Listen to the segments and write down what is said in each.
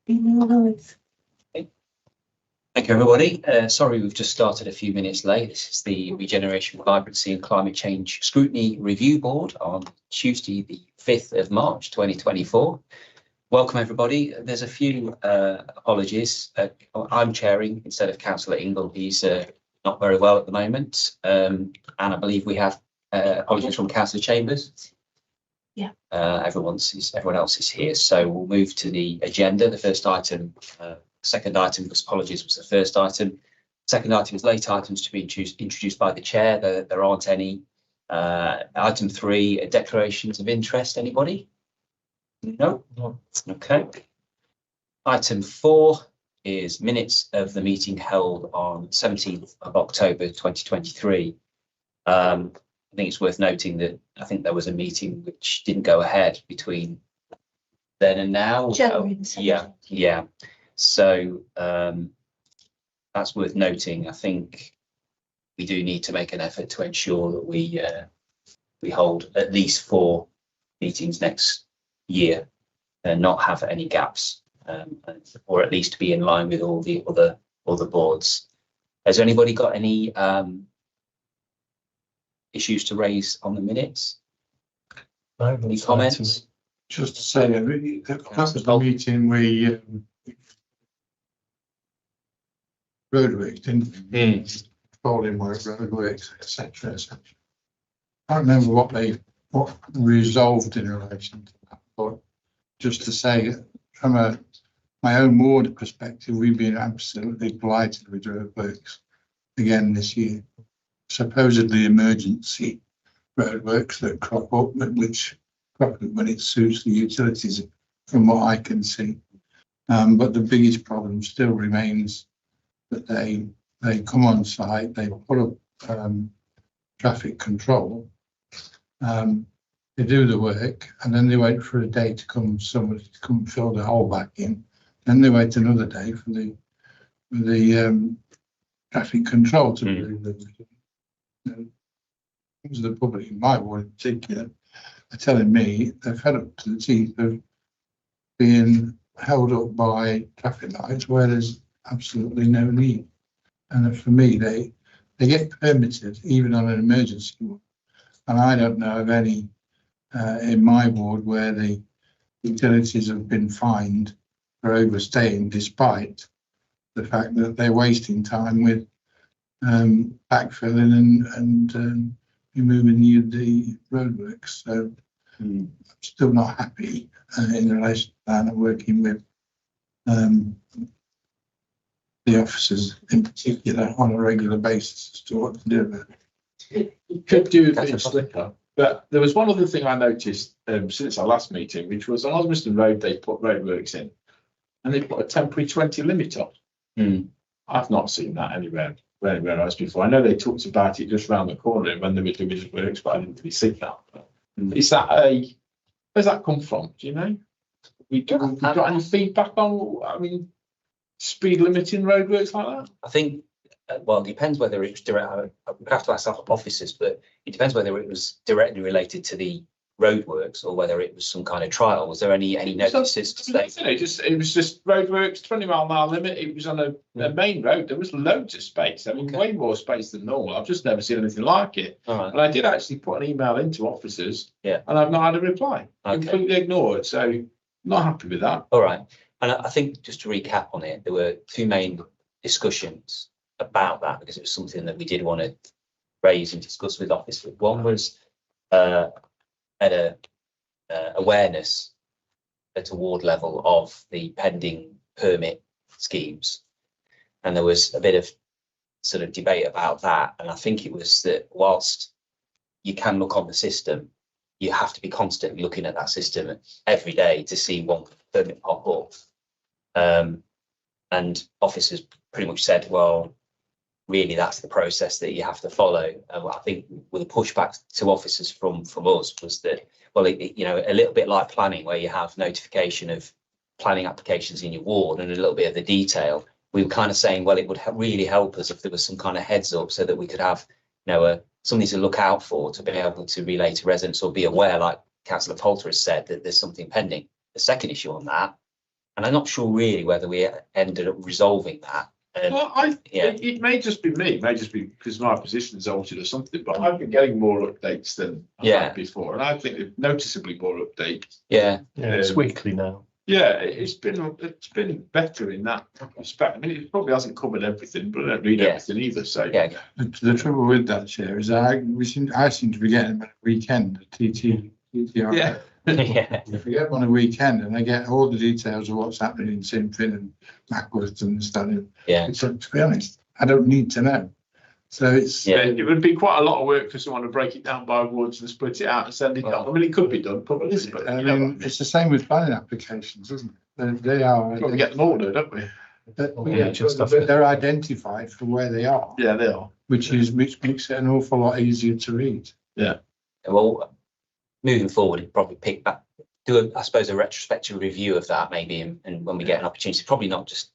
Nice. Thank you, everybody. Sorry, we've just started a few minutes late. This is the Regeneration, Vibrancy and Climate Change Scrutiny Review Board on Tuesday, the 5th of March, 2024. Welcome, everybody. There's a few apologies. I'm chairing instead of Councillor Ingle. He's not very well at the moment. And I believe we have apologies from Councillor Chambers. Yeah. Everyone else is here. So we'll move to the agenda. The first item, second item was apologies was the first item. Second item is late items to be introduced by the chair. There aren't any. Item 3, declarations of interest. Anybody? No. Okay. Item 4 is minutes of the meeting held on 17th of October 2023. I think it's worth noting that I think there was a meeting which didn't go ahead between then and now. Yeah. So that's worth noting. I think we do need to make an effort to ensure that we hold at least 4 meetings next year and not have any gaps, or at least be in line with all the other boards. Has anybody got any issues to raise on the minutes? Any comments? Just to say, after the meeting, we roadworks, didn't we? Trolling work, roadworks, etc., etc. I can't remember what resolved in relation to that, but just to say, from my own ward perspective, we've been absolutely delighted with roadworks again this year. Supposedly emergency roadworks that crop up, which crop up when it suits the utilities, from what I can see. But the biggest problem still remains that they come on site, they put up traffic control, they do the work, and then they wait for a day to come, somebody to come fill the hole back in. Then they wait another day for the traffic control to be delivered. The public in my ward in particular are telling me they're fed up to the teeth of being held up by traffic lights where there's absolutely no need. And for me, they get permitted even on an emergency one. And I don't know of any in my ward where the utilities have been fined for overstaying, despite the fact that they're wasting time with backfilling and removing the roadworks. So I'm still not happy in relation to that. I'm working with the officers in particular on a regular basis as to what to do about it. You could do a bit slicker, but there was one other thing I noticed since our last meeting, which was on Osmiston Road, they put roadworks in and they put a temporary 20 limit on. I've not seen that anywhere else before. I know they talked about it just round the corner when they were doing the works, but I didn't really see that. Is that where's that come from? Do you know? We got any feedback on? I mean, speed limiting roadworks like that? I think, well, it depends whether it was direct. We'd have to ask our officers, but it depends whether it was directly related to the roadworks or whether it was some kind of trial. Was there any notices to say? It was just roadworks, 20-mile-an-hour limit. It was on a main road. There was loads of space. I mean, way more space than normal. I've just never seen anything like it. Right. And I did actually put an email into officers, and I've not had a reply. Completely ignored. So not happy with that. All right. And I think just to recap on it, there were 2 main discussions about that because it was something that we did want to raise and discuss with officers. One was at a awareness at a ward level of the pending permit schemes, and there was a bit of sort of debate about that. And I think it was that whilst you can look on the system, you have to be constantly looking at that system every day to see one permit pop up. And officers pretty much said, well, really, that's the process that you have to follow. I think with the pushback to officers from us was that, well, a little bit like planning, where you have notification of planning applications in your ward and a little bit of the detail. We were kind of saying, well, it would really help us if there was some kind of heads up so that we could have, something to look out for, to be able to relay to residents or be aware, like Councillor Poulter has said, that there's something pending. The second issue on that And I'm not sure really whether we ended up resolving that. Well, it may just be me, it may just be because my position is altered or something, but I've been getting more updates than I had before, and I think noticeably more updates. Yeah, it's weekly now. Yeah, it's been better in that respect. I mean, it probably hasn't covered everything, but I don't read everything either. So yeah. The trouble with that, Chair, is I seem to be getting them at a weekend, TTR. Yeah. If we get one a weekend and I get all the details of what's happening in Sinfin and Mackworth and stuff, to be honest, I don't need to know. So it would be quite a lot of work for someone to break it down by wards and split it out and send it out. I mean, it could be done, probably. But I mean, it's the same with planning applications, isn't it? They are. We get them ordered, don't we? But they're identified for where they are. Yeah, they are. Which makes it an awful lot easier to read. Yeah. Well, moving forward, it'd probably pick back, I suppose, a retrospective review of that maybe, and when we get an opportunity, it's probably not just,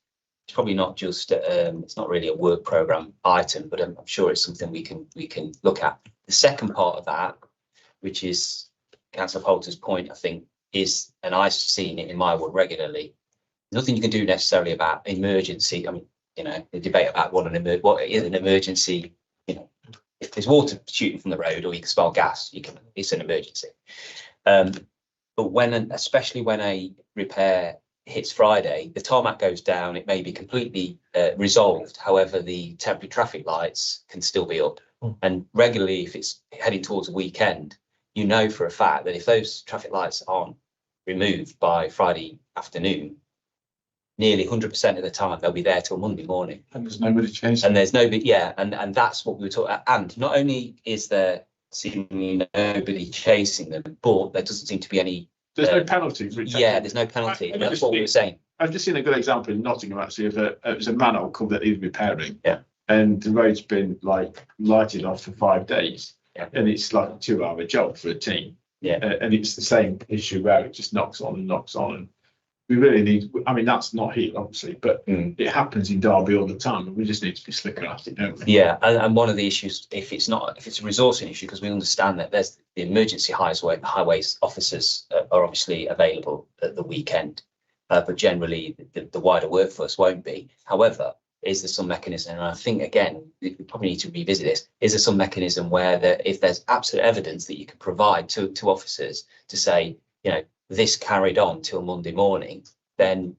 it's not really a work program item, but I'm sure it's something we can look at. The second part of that, which is Councillor Poulter's point, I think, is, and I've seen it in my ward regularly, nothing you can do necessarily about emergency. I mean, the debate about what is an emergency, if there's water shooting from the road or you can smell gas, it's an emergency. But especially when a repair hits Friday, the tarmac goes down, it may be completely resolved. However, the temporary traffic lights can still be up. And regularly, if it's heading towards a weekend, you know for a fact that if those traffic lights aren't removed by Friday afternoon, nearly 100% of the time they'll be there till Monday morning. And there's nobody chasing. And there's nobody, and that's what we were talking about. And not only is there seemingly nobody chasing them, but there doesn't seem to be any. There's no penalty. There's no penalty. That's what we were saying. I've just seen a good example in Nottingham actually of it was a manhole cover that needed repairing. Yeah. And the road's been like lighted off for 5 days. Yeah. And it's like a 2-hour job for a team. Yeah. And it's the same issue where it just knocks on and knocks on. And we really need, I mean, that's not here, obviously, but it happens in Derby all the time. And we just need to be slicker at it, don't we? Yeah. And one of the issues, if it's a resourcing issue, because we understand that there's the emergency highways officers are obviously available at the weekend, but generally the wider workforce won't be. However, is there some mechanism, and I think, again, we probably need to revisit this, is there some mechanism where if there's absolute evidence that you can provide to officers to say, this carried on till Monday morning, then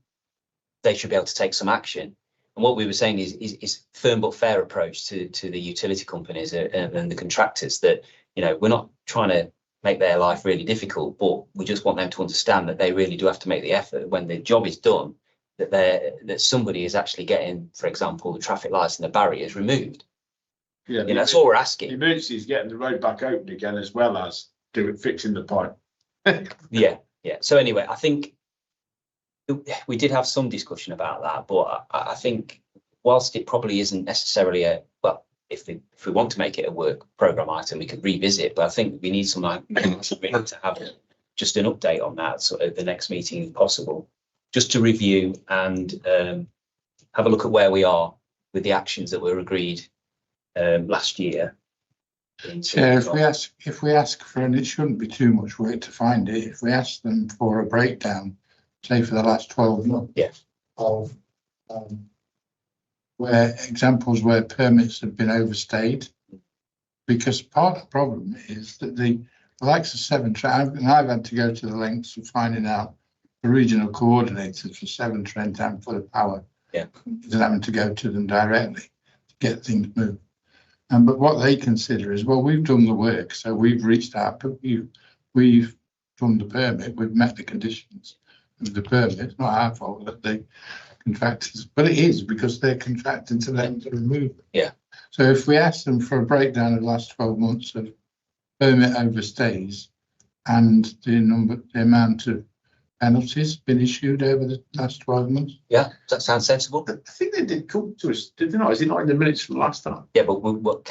they should be able to take some action. And what we were saying is firm but fair approach to the utility companies and the contractors, that, we're not trying to make their life really difficult, but we just want them to understand that they really do have to make the effort when the job is done, that somebody is actually getting, for example, the traffic lights and the barriers removed. Yeah, that's all we're asking. The emergency is getting the road back open again, as well as fixing the pipe. Yeah. So anyway, I think we did have some discussion about that, but I think whilst it probably isn't necessarily if we want to make it a work program item, we could revisit. But I think we need to have just an update on that, so at the next meeting, if possible, just to review and have a look at where we are with the actions that were agreed last year. Yeah, if we ask for, and it shouldn't be too much work to find it, if we ask them for a breakdown, say for the last 12 months, of where permits have been overstayed, because part of the problem is that the likes of Severn Trent, and I've had to go to the lengths of finding out the regional coordinators for Severn Trent and for the power, having to go to them directly to get things moved. But what they consider is, well, we've done the work, so we've reached out, but we've done the permit, we've met the conditions of the permit. It's not our fault that the contractors, but it is, because they're contracting to them to remove it. Yeah. So if we ask them for a breakdown of the last 12 months of permit overstays and the amount of penalties been issued over the last 12 months. Yeah, does that sound sensible? I think they did come to us, did they not? Is it not in the minutes from last time? Yeah, but what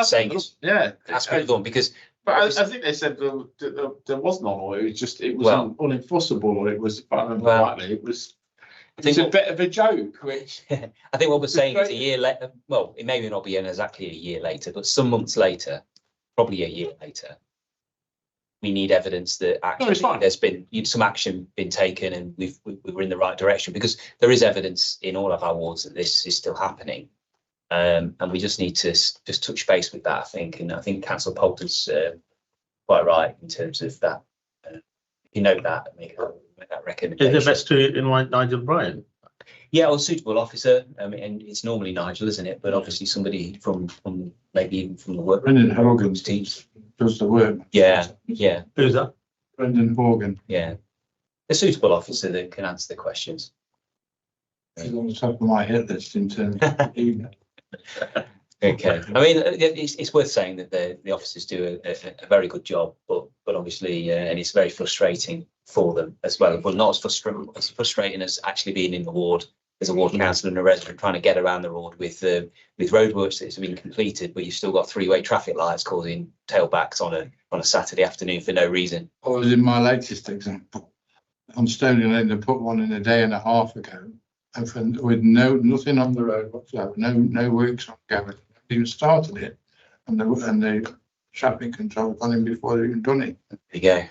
saying is, that's pretty good, because. But I think they said there was none, or it was unenforceable, or it was, if I remember rightly, it was. It's a bit of a joke, which I think what we're saying is a year later. Well, it may not be exactly a year later, but some months later, probably a year later, we need evidence that it's actually fine. there's been some action been taken and we were in the right direction, because there is evidence in all of our wards that this is still happening. And we just need to just touch base with that, I think. And I think Councillor Poulter's quite right in terms of that. You know that, make that recommendation. Is it best to invite Nigel Bryan? Yeah, or suitable officer. I mean, and it's normally Nigel, isn't it? But obviously somebody from maybe even from the work Brendan Hogan's teams. does the work. Yeah, yeah, Who's that? Brendan Horgan yeah. A suitable officer that can answer the questions. is on the top of my hit list in terms of email. Okay. I mean, it's worth saying that the officers do a very good job, but obviously, and it's very frustrating for them as well. But not as frustrating as actually being in the ward as a ward councillor and a resident trying to get around the ward with roadworks that's been completed, but you've still got three-way traffic lights causing tailbacks on a Saturday afternoon for no reason. I was in my latest example on Stony Lane. They put one in a day and a half ago, and with nothing on the road whatsoever, no works on Gavin. Even started it, and the traffic control got in before they even done it. There you go.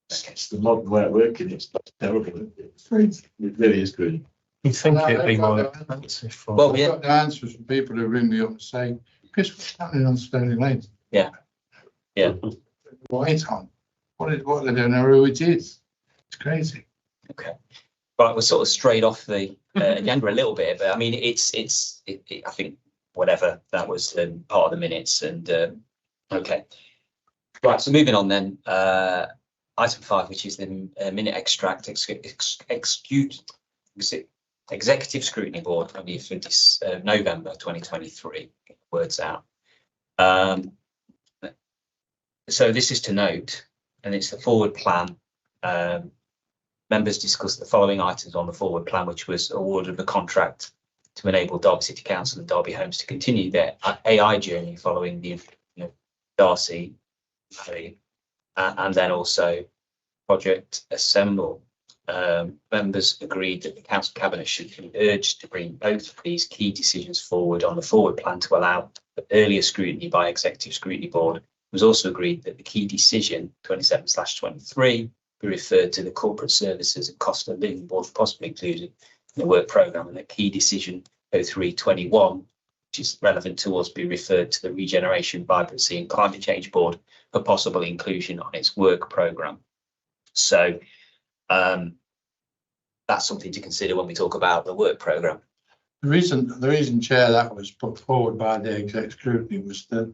It's the modern way of working. It's terrible. It really is good. You think No, it'd be I've more got no- expensive for? Well, I've yeah. got the answers from people who ring me up and say, "Chris, what's happening on Stony Lane?" Yeah. Yeah. Wait on. What they don't know who it is. It's crazy. Okay. Right, we're sort of straight off the agenda a little bit, but I mean, it's I think whatever, that was part of the minutes, and okay. Right, so moving on then, item 5, which is the minute extract executive scrutiny board on the 20th of November 2023. Words out. So this is to note, and it's the forward plan. Members discussed the following items on the forward plan, which was award of a contract to enable Derby City Council and Derby Homes to continue their AI journey following the Darcy, and then also Project Assemble. Members agreed that the Council Cabinet should be urged to bring both of these key decisions forward on the forward plan to allow for earlier scrutiny by Executive Scrutiny Board. It was also agreed that the key decision 27/23 be referred to the Corporate Services and Cost of Living Board for possibly included in the work programme, and the key decision 03/21, which is relevant to us, be referred to the Regeneration, Vibrancy and Climate Change Board for possible inclusion on its work programme. So that's something to consider when we talk about the work programme. The reason, Chair, that was put forward by the exec scrutiny was that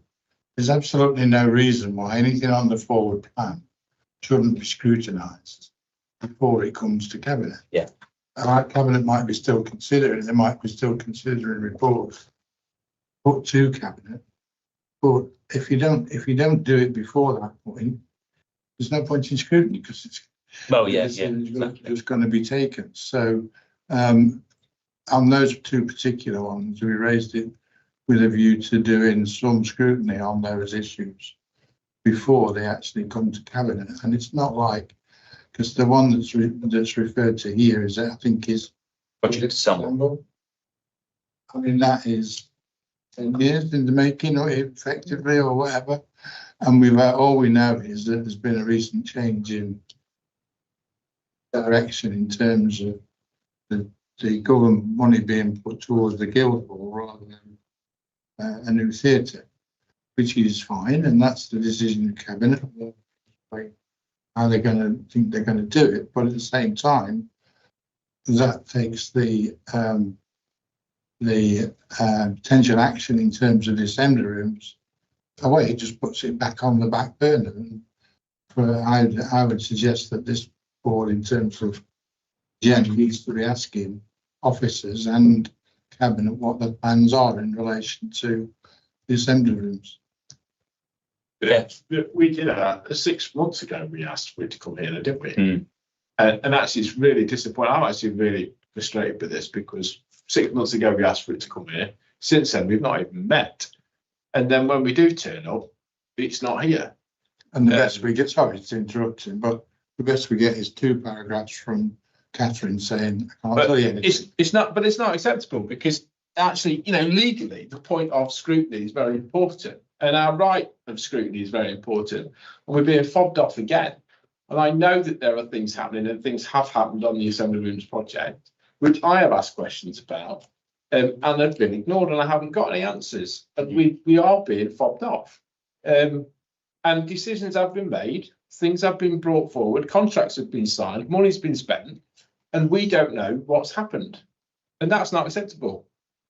there's absolutely no reason why anything on the forward plan shouldn't be scrutinised before it comes to Cabinet. Yeah. Cabinet might be still considering, they might be still considering reports put to Cabinet. But if you don't do it before that point, there's no point in scrutiny, because it's just going to be taken. So on those two particular ones, we raised it with a view to doing some scrutiny on those issues before they actually come to Cabinet. And it's not like, because the one that's referred to here is, I think, is Project Assemble. I mean, that is 10 years in the making, or effectively, or whatever. And all we know is that there's been a recent change in direction in terms of the government money being put towards the Guildhall rather than a new theatre, which is fine, and that's the decision of Cabinet. How they're going to think they're going to do it, but at the same time, that takes the potential action in terms of the assembly rooms away. It just puts it back on the back burner. And I would suggest that this board, in terms of Jen, needs to be asking officers and Cabinet what the plans are in relation to the assembly rooms. Yeah. We did that 6 months ago. We asked for it to come here, didn't we? Mm. And actually, it's really disappointing. I'm actually really frustrated with this, because 6 months ago we asked for it to come here. Since then, we've not even met. And then when we do turn up, it's not here. And the best we get, sorry to interrupt him, but the best we get is 2 paragraphs from Catherine saying, I can't tell you anything. It's not acceptable, because actually, legally, the point of scrutiny is very important. And our right of scrutiny is very important. And we're being fobbed off again. And I know that there are things happening and things have happened on the Assembly Rooms project, which I have asked questions about, and have been ignored, and I haven't got any answers. And we are being fobbed off. And decisions have been made, things have been brought forward, contracts have been signed, money's been spent, and we don't know what's happened. And that's not acceptable.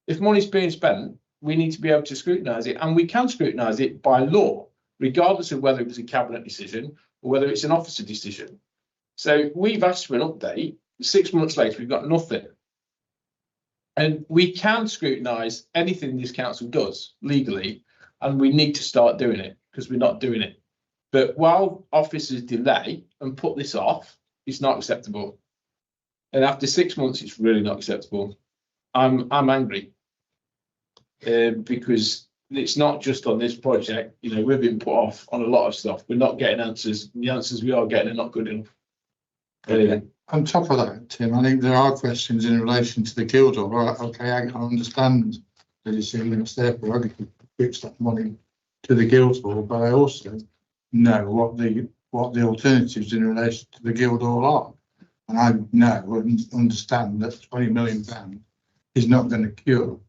If money's being spent, we need to be able to scrutinise it, and we can scrutinise it by law, regardless of whether it was a cabinet decision or whether it's an officer decision. So we've asked for an update. 6 months later, we've got nothing. And we can scrutinise anything this council does legally, and we need to start doing it because we're not doing it. But while officers delay and put this off, it's not acceptable. And after 6 months, it's really not acceptable. I'm angry. Because it's not just on this project, you know, we've been put off on a lot of stuff. We're not getting answers. The answers we are getting are not good enough. On top of that, Tim, I think there are questions in relation to the Guildhall. Right, okay, I understand that you see it's their prerogative to fix that money to the Guildhall, but I also know what the alternatives in relation to the Guildhall are. And I know and understand that £20 million is not going to cure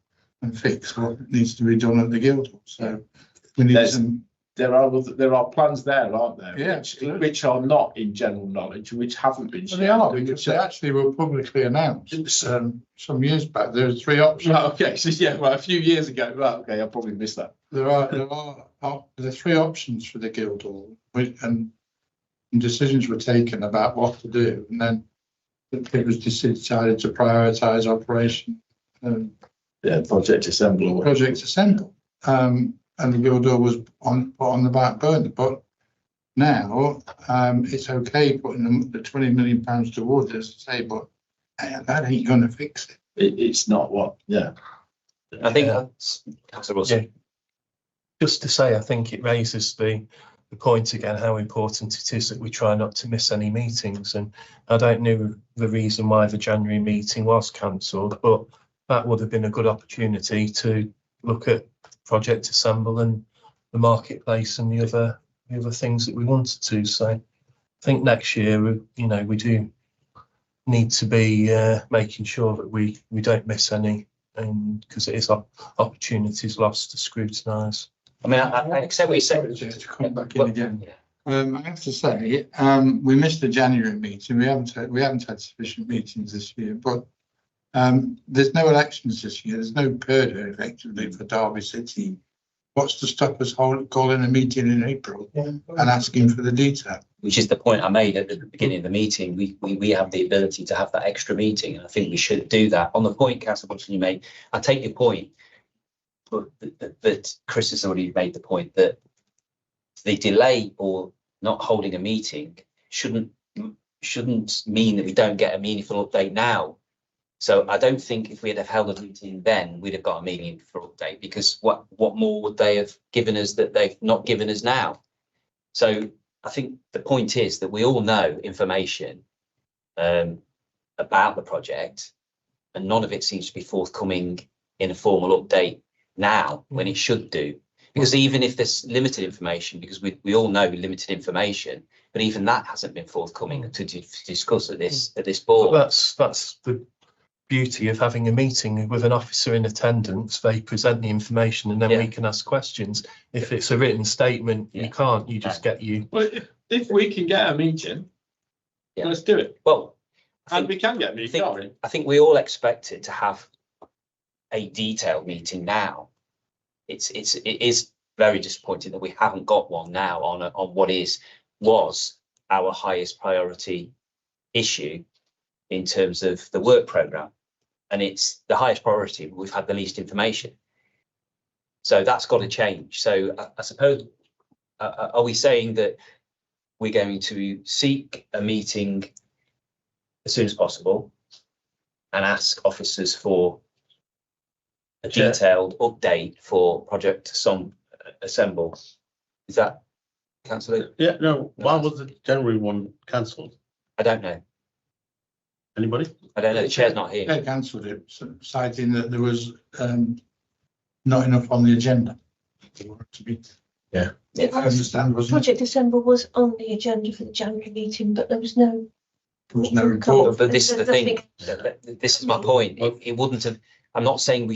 and fix what needs to be done at the Guildhall. So we need some. There are plans there, aren't there? Yeah, which are not in general knowledge, which haven't been shared. They are, because they actually were publicly announced some years back. There are 3 options. Right, okay, so yeah, well, a few years ago. Right, okay, I probably missed that. There are 3 options for the Guildhall, and decisions were taken about what to do, and then it was decided to prioritise operation. Project Assemble. And the Guildhall was put on the back burner. But now it's okay putting the £20 million towards it, as I say, but that ain't going to fix it. It's not what, yeah. I think that's Councillor Russell. Yeah. Just to say, I think it raises the point again how important it is that we try not to miss any meetings. And I don't know the reason why the January meeting was cancelled, but that would have been a good opportunity to look at Project Assemble and the marketplace and the other things that we wanted to. So I think next year, we do need to be making sure that we don't miss any, and because it is opportunities lost to scrutinise. I mean, I accept what you said. To come back in again. Yeah. I have to say, we missed the January meeting. We haven't had sufficient meetings this year, but there's no elections this year. There's no purdah effectively for Derby City. What's to stop us calling a meeting in April and asking for the detail? Which is the point I made at the beginning of the meeting. We have the ability to have that extra meeting, and I think we should do that. On the point, Councillor Watson, you made, I take your point, but Chris has already made the point that the delay or not holding a meeting shouldn't mean that we don't get a meaningful update now. So I don't think if we had held a meeting then, we'd have got a meaningful update, because what more would they have given us that they've not given us now? So I think the point is that we all know information about the project, and none of it seems to be forthcoming in a formal update now when it should do. Because even if there's limited information, because we all know limited information, but even that hasn't been forthcoming to discuss at this board. But that's the beauty of having a meeting with an officer in attendance. They present the information and then we can ask questions. If it's a written statement, you can't. You just get you. Well, if we can get a meeting, let's do it. Well, and we can get a meeting. I think we all expected to have a detailed meeting now. It is very disappointing that we haven't got one now on what was our highest priority issue in terms of the work programme, and it's the highest priority, but we've had the least information. So that's got to change. So I suppose, are we saying that we're going to seek a meeting as soon as possible and ask officers for a detailed update for Project Assemble? Is that, Councillor? Yeah, no. Why was the January one cancelled? I don't know. Anybody? I don't know. The chair's not here. They cancelled it, citing that there was not enough on the agenda. To be, Yeah. I understand, wasn't it? Project December was on the agenda for the January meeting, but there was no. There was no report. But this is the There's thing, nothing. this is my point, it wouldn't have, I'm not saying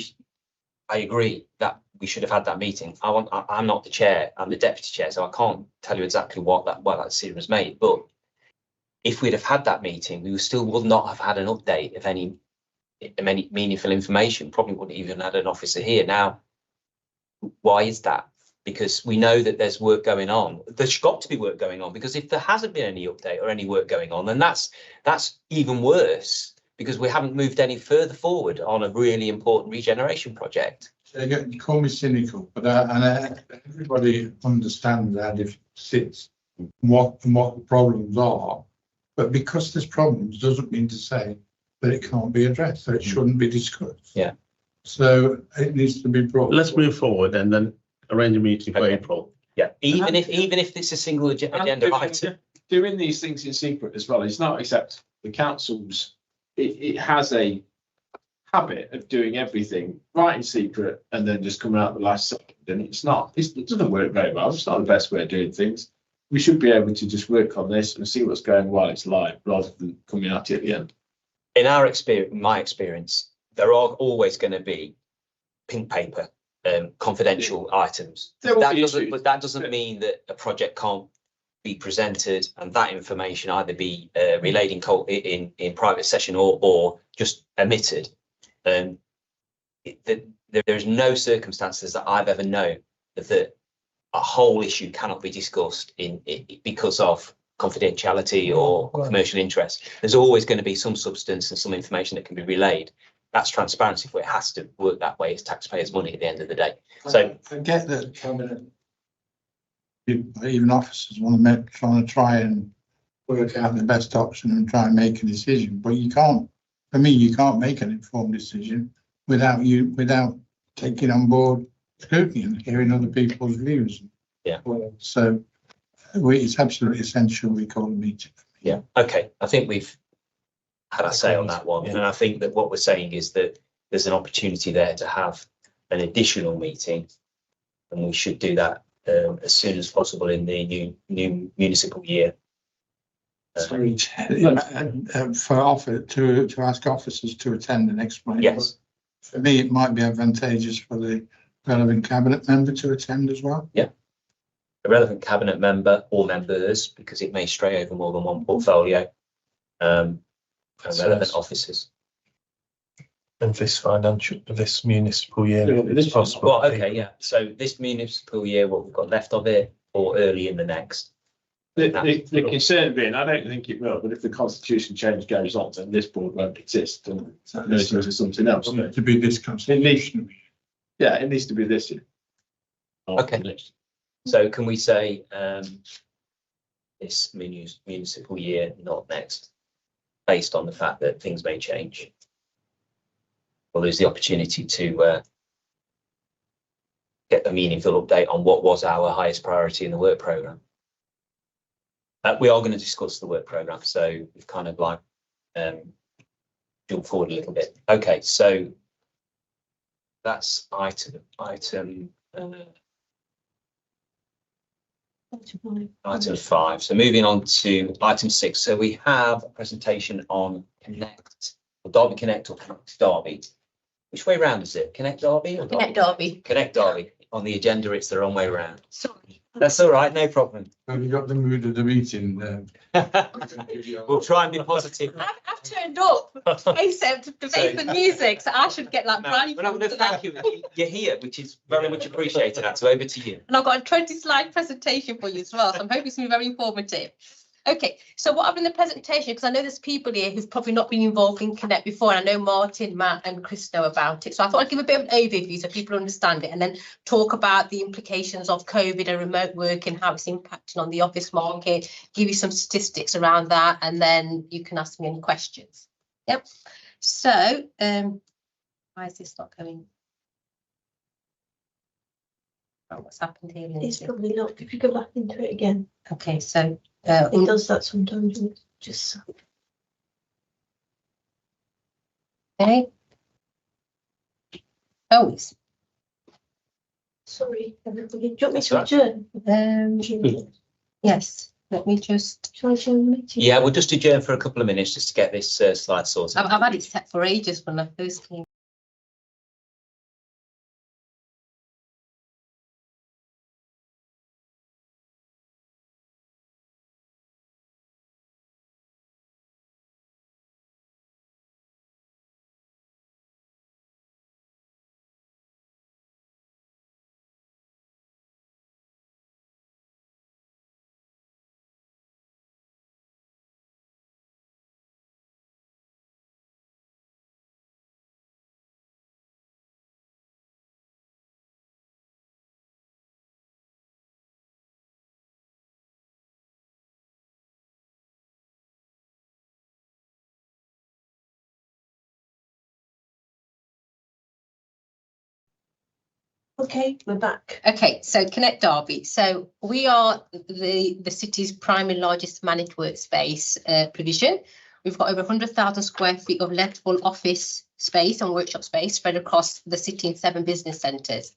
I agree that we should have had that meeting. I'm not the chair, I'm the deputy chair, so I can't tell you exactly what that decision was made, but if we'd have had that meeting, we still would not have had an update of any meaningful information, probably wouldn't even had an officer here. Now, why is that? Because we know that there's work going on. There's got to be work going on, because if there hasn't been any update or any work going on, then that's even worse, because we haven't moved any further forward on a really important regeneration project. So you call me cynical, but everybody understands how it sits, what the problems are. But because there's problems doesn't mean to say that it can't be addressed, that it shouldn't be discussed. Yeah. So it needs to be brought. Let's move forward and then arrange a meeting for Okay. April. Yeah, even if it's a single agenda item. Doing these things in secret as well is not except the council's, it has a habit of doing everything right in secret and then just coming out the last second. And it doesn't work very well. It's not the best way of doing things. We should be able to just work on this and see what's going while it's live, rather than coming at it at the end. In my experience, there are always going to be pink paper, confidential items. There will That be doesn't, issues. but that doesn't mean that a project can't be presented and that information either be relayed in private session or just omitted. There's no circumstances that I've ever known that a whole issue cannot be discussed because of confidentiality or commercial interest. There's always going to be some substance and some information that can be relayed. That's transparency, but it has to work that way. It's taxpayers' money at the end of the day. So I get that even officers want to try and work out the best option and try and make a decision, but you can't. For me, you can't make an informed decision without taking on board scrutiny and hearing other people's views. Yeah. So it's absolutely essential we call a meeting. yeah, okay. I think we've had our say on that one, Yeah. and I think that what we're saying is that there's an opportunity there to have an additional meeting, and we should do that as soon as possible in the new municipal year. To ask officers to attend and explain. Yes, For me, it might be advantageous for the relevant cabinet member to attend as well. a relevant cabinet member or members, because it may stray over more than one portfolio, and relevant officers. And this municipal year, Yeah, if this it's possible. Well, okay, yeah. So this municipal year, what we've got left of it, or early in the next. The concern being, I don't think it will, but if the constitution change goes on, then this board won't exist and merge into something else. To be discussed. Yeah, it needs to be this year. Okay. So can we say this municipal year, not next, based on the fact that things may change? Well, there's the opportunity to get a meaningful update on what was our highest priority in the work programme. We are going to discuss the work programme, so we've kind of like jumped forward a little bit. Okay, so that's item 5. So moving on to item 6. So we have a presentation on Connect, or Derby Connect or Connect Derby. Which way round is it? Connect Derby or Connect Derby. Connect Derby. On the agenda, it's the wrong way round. Sorry. That's all right, no problem. Have you got the mood of the meeting there? We'll try and be positive. I've turned up except to face the music, so I should get like brand But I'm going to thank you. You're here, which is very much appreciated. So over to you. And I've got a 20-slide presentation for you as well, so I'm hoping it's going to be very informative. Okay, so what I've done in the presentation, because I know there's people here who've probably not been involved in Connect before, and I know Martin, Matt and Chris know about it. So I thought I'd give a bit of an overview so people understand it, and then talk about the implications of COVID and remote work and how it's impacting on the office market, give you some statistics around that, and then you can ask me any questions. Yep. So why is this not going? Oh, what's happened here? It's probably not. If you go back into it again, Okay, so it does that sometimes. And it's just okay. Oh, it's Sorry, everybody. Do you want me That's to right. adjourn? Yes, let me just. Shall I adjourn the meeting? Yeah, we'll just adjourn for a couple of minutes just to get this slide sorted. I've had it set for ages when I first came. Okay, we're back. Okay, so Connect Derby. So we are the city's primary largest managed workspace provision. We've got over 100,000 square feet of lettable office space and workshop space spread across the city in 7 business centres.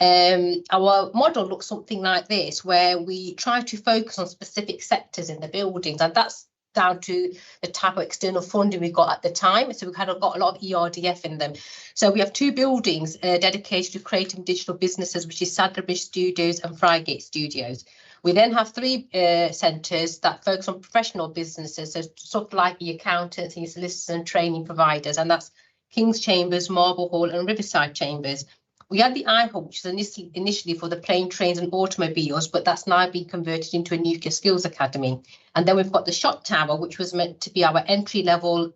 Our model looks something like this, where we try to focus on specific sectors in the buildings, and that's down to the type of external funding we got at the time. So we've got a lot of ERDF in them. So we have 2 buildings dedicated to creating digital businesses, which is Sadlerbridge Studios and Frygate Studios. We then have 3 centres that focus on professional businesses, so sort of like the accountants, your solicitors and training providers, and that's King's Chambers, Marble Hall and Riverside Chambers. We had the iHub, which was initially for the plane, trains and automobiles, but that's now been converted into a nuclear skills academy. And then we've got the Shop Tower, which was meant to be our entry-level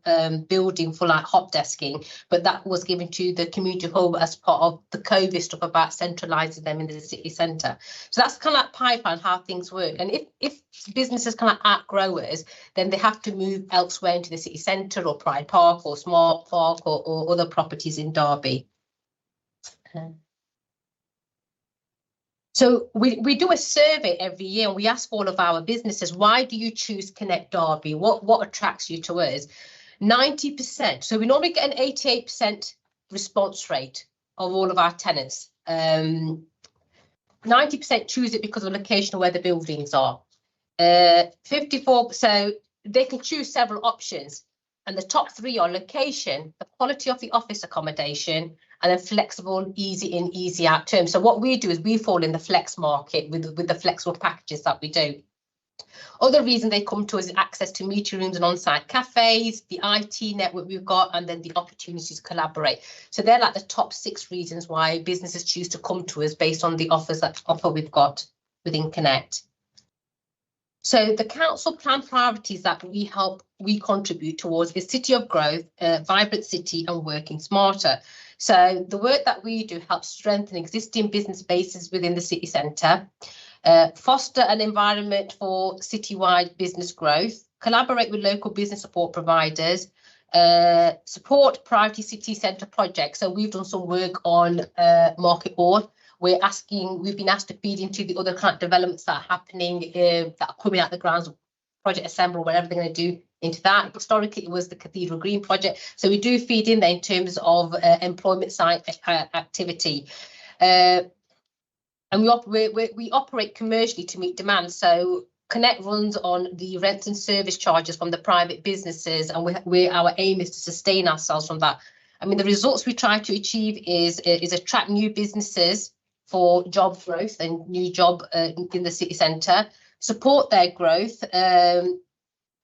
building for like hot desking, but that was given to the community hub as part of the COVID stuff about centralising them in the city centre. So that's kind of like pipeline, how things work. And if businesses kind of outgrow us, then they have to move elsewhere into the city centre or Pride Park or Smart Park or other properties in Derby. So we do a survey every year and we ask all of our businesses, why do you choose Connect Derby? What attracts you to us? 90%. So we normally get an 88% response rate of all of our tenants. 90% choose it because of the location of where the buildings are. 54%, so they can choose several options. And the top 3 are location, the quality of the office accommodation, and then flexible, easy in, easy out terms. So what we do is we fall in the flex market with the flexible packages that we do. Other reason they come to us is access to meeting rooms and on-site cafes, the IT network we've got, and then the opportunity to collaborate. So they're like the top 6 reasons why businesses choose to come to us based on the offer we've got within Connect. So the council plan priorities that we contribute towards is city of growth, vibrant city and working smarter. So the work that we do helps strengthen existing business bases within the city centre, foster an environment for citywide business growth, collaborate with local business support providers, support priority city centre projects. So we've done some work on Market Hall. We've been asked to feed into the other kind of developments that are happening, that are coming out the grounds of Project Assemble, whatever they're going to do into that. Historically, it was the Cathedral Green project. So we do feed in there in terms of employment side activity. And we operate commercially to meet demand. So Connect runs on the rents and service charges from the private businesses, and our aim is to sustain ourselves from that. I mean, the results we try to achieve is attract new businesses for job growth and new job in the city centre, support their growth,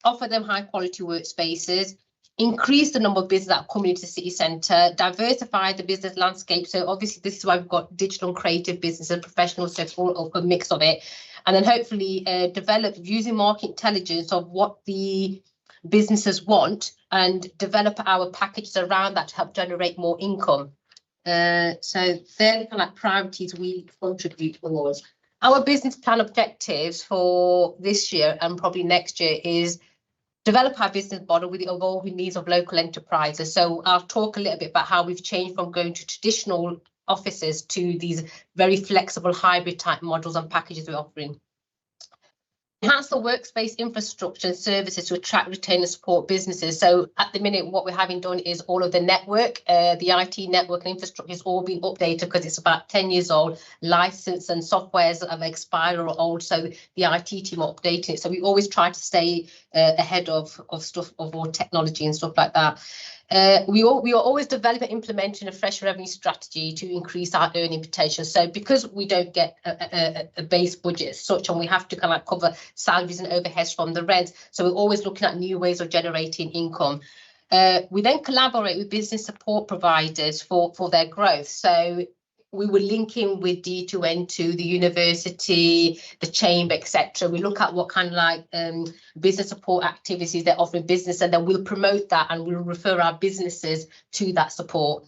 offer them high quality workspaces, increase the number of businesses that are coming into the city centre, diversify the business landscape. So obviously this is why we've got digital and creative business and professional, so all a mix of it. And then hopefully develop using market intelligence of what the businesses want and develop our packages around that to help generate more income. So they're kind of like priorities we contribute towards. Our business plan objectives for this year and probably next year is develop our business model with the evolving needs of local enterprises. So I'll talk a little bit about how we've changed from going to traditional offices to these very flexible hybrid type models and packages we're offering. Enhance the workspace infrastructure and services to attract, retain and support businesses. So at the minute, what we haven't done is all of the network, the IT network and infrastructure has all been updated because it's about 10 years old. License and softwares that have expired or old, so the IT team are updating it. So we always try to stay ahead of stuff, of all technology and stuff like that. We are always developing and implementing a fresh revenue strategy to increase our earning potential. So because we don't get a base budget as such, and we have to kind of cover salaries and overheads from the rent, so we're always looking at new ways of generating income. We then collaborate with business support providers for their growth. So we were linking with D2N2, the university, the chamber, etc. We look at what kind of like business support activities they're offering business, and then we'll promote that and we'll refer our businesses to that support.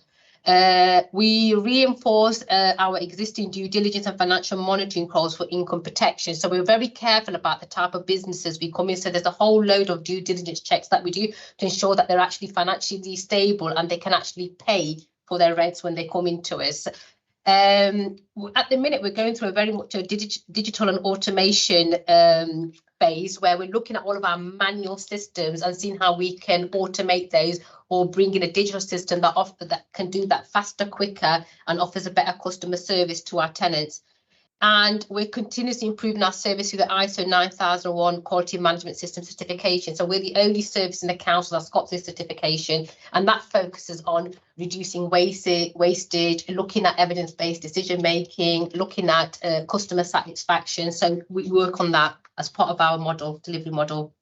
We reinforce our existing due diligence and financial monitoring calls for income protection. So we're very careful about the type of businesses we come in. So there's a whole load of due diligence checks that we do to ensure that they're actually financially stable and they can actually pay for their rents when they come into us. At the minute, we're going through a very much a digital and automation phase where we're looking at all of our manual systems and seeing how we can automate those or bring in a digital system that can do that faster, quicker, and offers a better customer service to our tenants. And we're continuously improving our service through the ISO 9001 quality management system certification. So we're the only service in the council that's got this certification, and that focuses on reducing wastage, looking at evidence-based decision making, looking at customer satisfaction. So we work on that as part of our delivery model.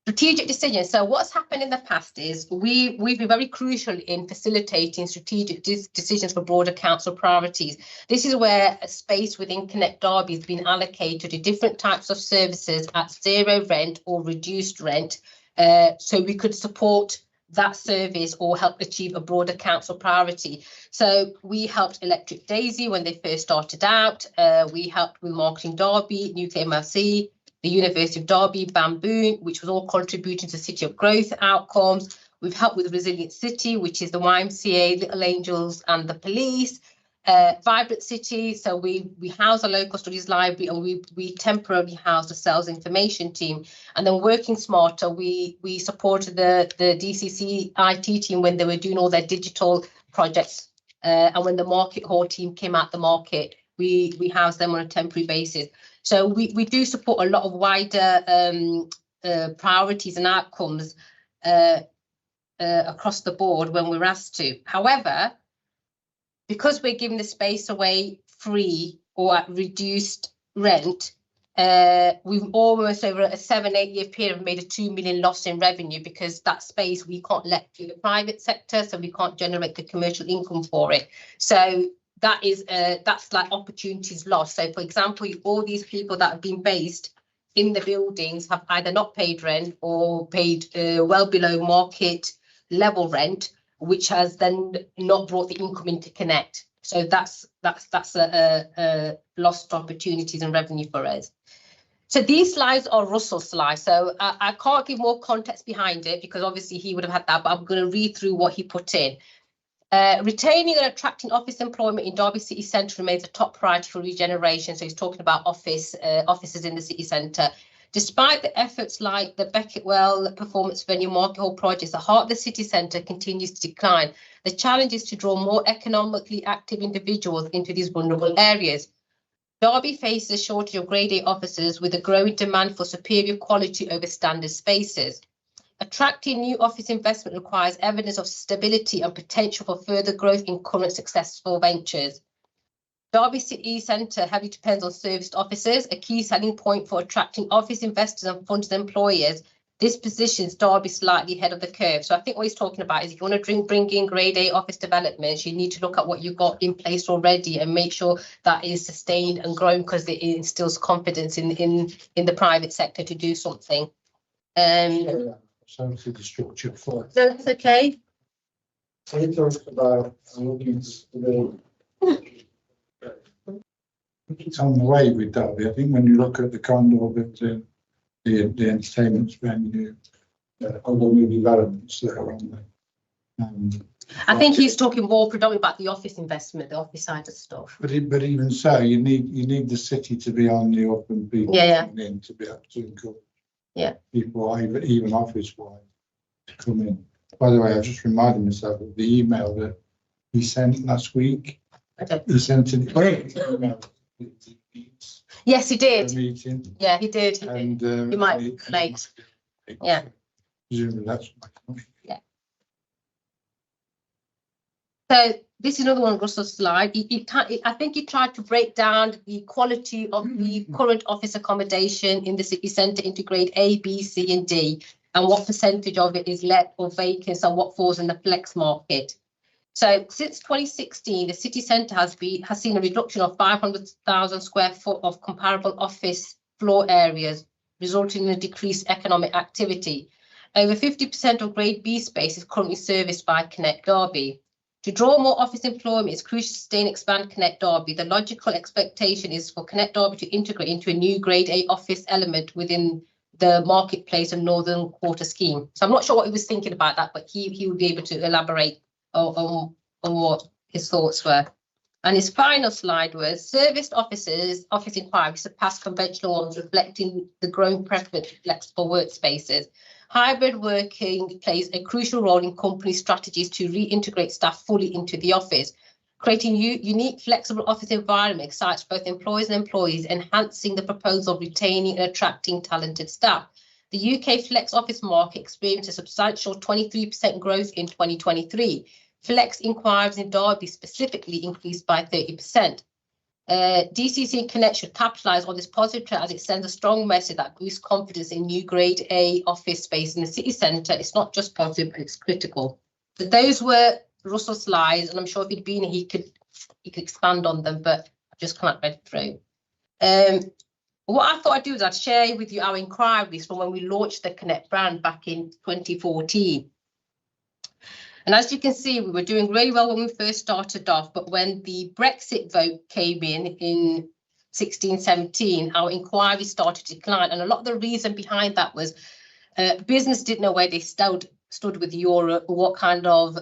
Strategic decisions. So what's happened in the past is we've been very crucial in facilitating strategic decisions for broader council priorities. This is where a space within Connect Derby has been allocated to different types of services at zero rent or reduced rent, so we could support that service or help achieve a broader council priority. So we helped Electric Daisy when they first started out. We helped with Marketing Derby, Nuclear MLC, the University of Derby, Bamboo, which was all contributing to City of Growth outcomes. We've helped with Resilient City, which is the YMCA, Little Angels and the police. Vibrant City, so we house a local studies library and we temporarily house the sales information team. And then Working Smarter, we supported the DCC IT team when they were doing all their digital projects. And when the market hall team came out the market, we house them on a temporary basis. So we do support a lot of wider priorities and outcomes across the board when we're asked to. However, because we're giving the space away free or at reduced rent, we've almost over a 7-8 year period made a 2 million loss in revenue because that space we can't let to the private sector, so we can't generate the commercial income for it. So that's like opportunities lost. So for example, all these people that have been based in the buildings have either not paid rent or paid well below market level rent, which has then not brought the income into Connect. So that's a lost opportunities and revenue for us. So these slides are Russell's slides. So I can't give more context behind it because obviously he would have had that, but I'm going to read through what he put in. Retaining and attracting office employment in Derby City Centre remains a top priority for Regeneration. So he's talking about offices in the city centre. Despite the efforts like the Beckettwell Performance Venue Market Hall projects, the heart of the city centre continues to decline. The challenge is to draw more economically active individuals into these vulnerable areas. Derby faces a shortage of Grade A officers with a growing demand for superior quality over standard spaces. Attracting new office investment requires evidence of stability and potential for further growth in current successful ventures. Derby City Centre heavily depends on serviced officers, a key selling point for attracting office investors and funded employers. This positions Derby slightly ahead of the curve. So I think what he's talking about is if you want to bring in Grade A office developments, you need to look at what you've got in place already and make sure that is sustained and growing because it instills confidence in the private sector to do something. So to the structure for it. That's okay. So he talks about looking at the it's on the way with Derby. I think when you look at the condo building, the entertainment venue, other new developments that are on I think he's talking more predominantly about the office investment, the office side of stuff. But even so, you need the city to be on the up and people coming in to be able to encourage people, even office wise, to come in. By the way, I just reminded myself of the email that he sent last week. He sent an email. Yes, he did. Meeting. Yeah, he did. And you might be late. Yeah. Presumably that's my yeah. So this is another one, Russell's slide. I think he tried to break down the quality of the current office accommodation in the city centre into grade A, B, C and D, and what percentage of it is let or vacant and what falls in the flex market. So since 2016, the city centre has seen a reduction of 500,000 square foot of comparable office floor areas, resulting in a decreased economic activity. Over 50% of grade B space is currently serviced by Connect Derby. To draw more office employment, it's crucial to sustain and expand Connect Derby. The logical expectation is for Connect Derby to integrate into a new grade A office element within the marketplace and Northern Quarter scheme. So I'm not sure what he was thinking about that, but he would be able to elaborate on what his thoughts were. And his final slide was serviced office inquiries surpass conventional ones, reflecting the growing preference for flexible workspaces. Hybrid working plays a crucial role in company strategies to reintegrate staff fully into the office. Creating unique, flexible office environment excites both employers and employees, enhancing the proposal of retaining and attracting talented staff. The UK flex office market experienced a substantial 23% growth in 2023. Flex inquiries in Derby specifically increased by 30%. DCC Connect should capitalise on this positive trend as it sends a strong message that boosts confidence in new grade A office space in the city centre. It's not just positive, it's critical. But those were Russell's slides, and I'm sure if he'd been here, he could expand on them, but I just can't read through. What I thought I'd do is I'd share with you our inquiries from when we launched the Connect brand back in 2014. And as you can see, we were doing really well when we first started off, but when the Brexit vote came in 16-17, our inquiries started to decline. And a lot of the reason behind that was business didn't know where they stood with Europe, or what kind of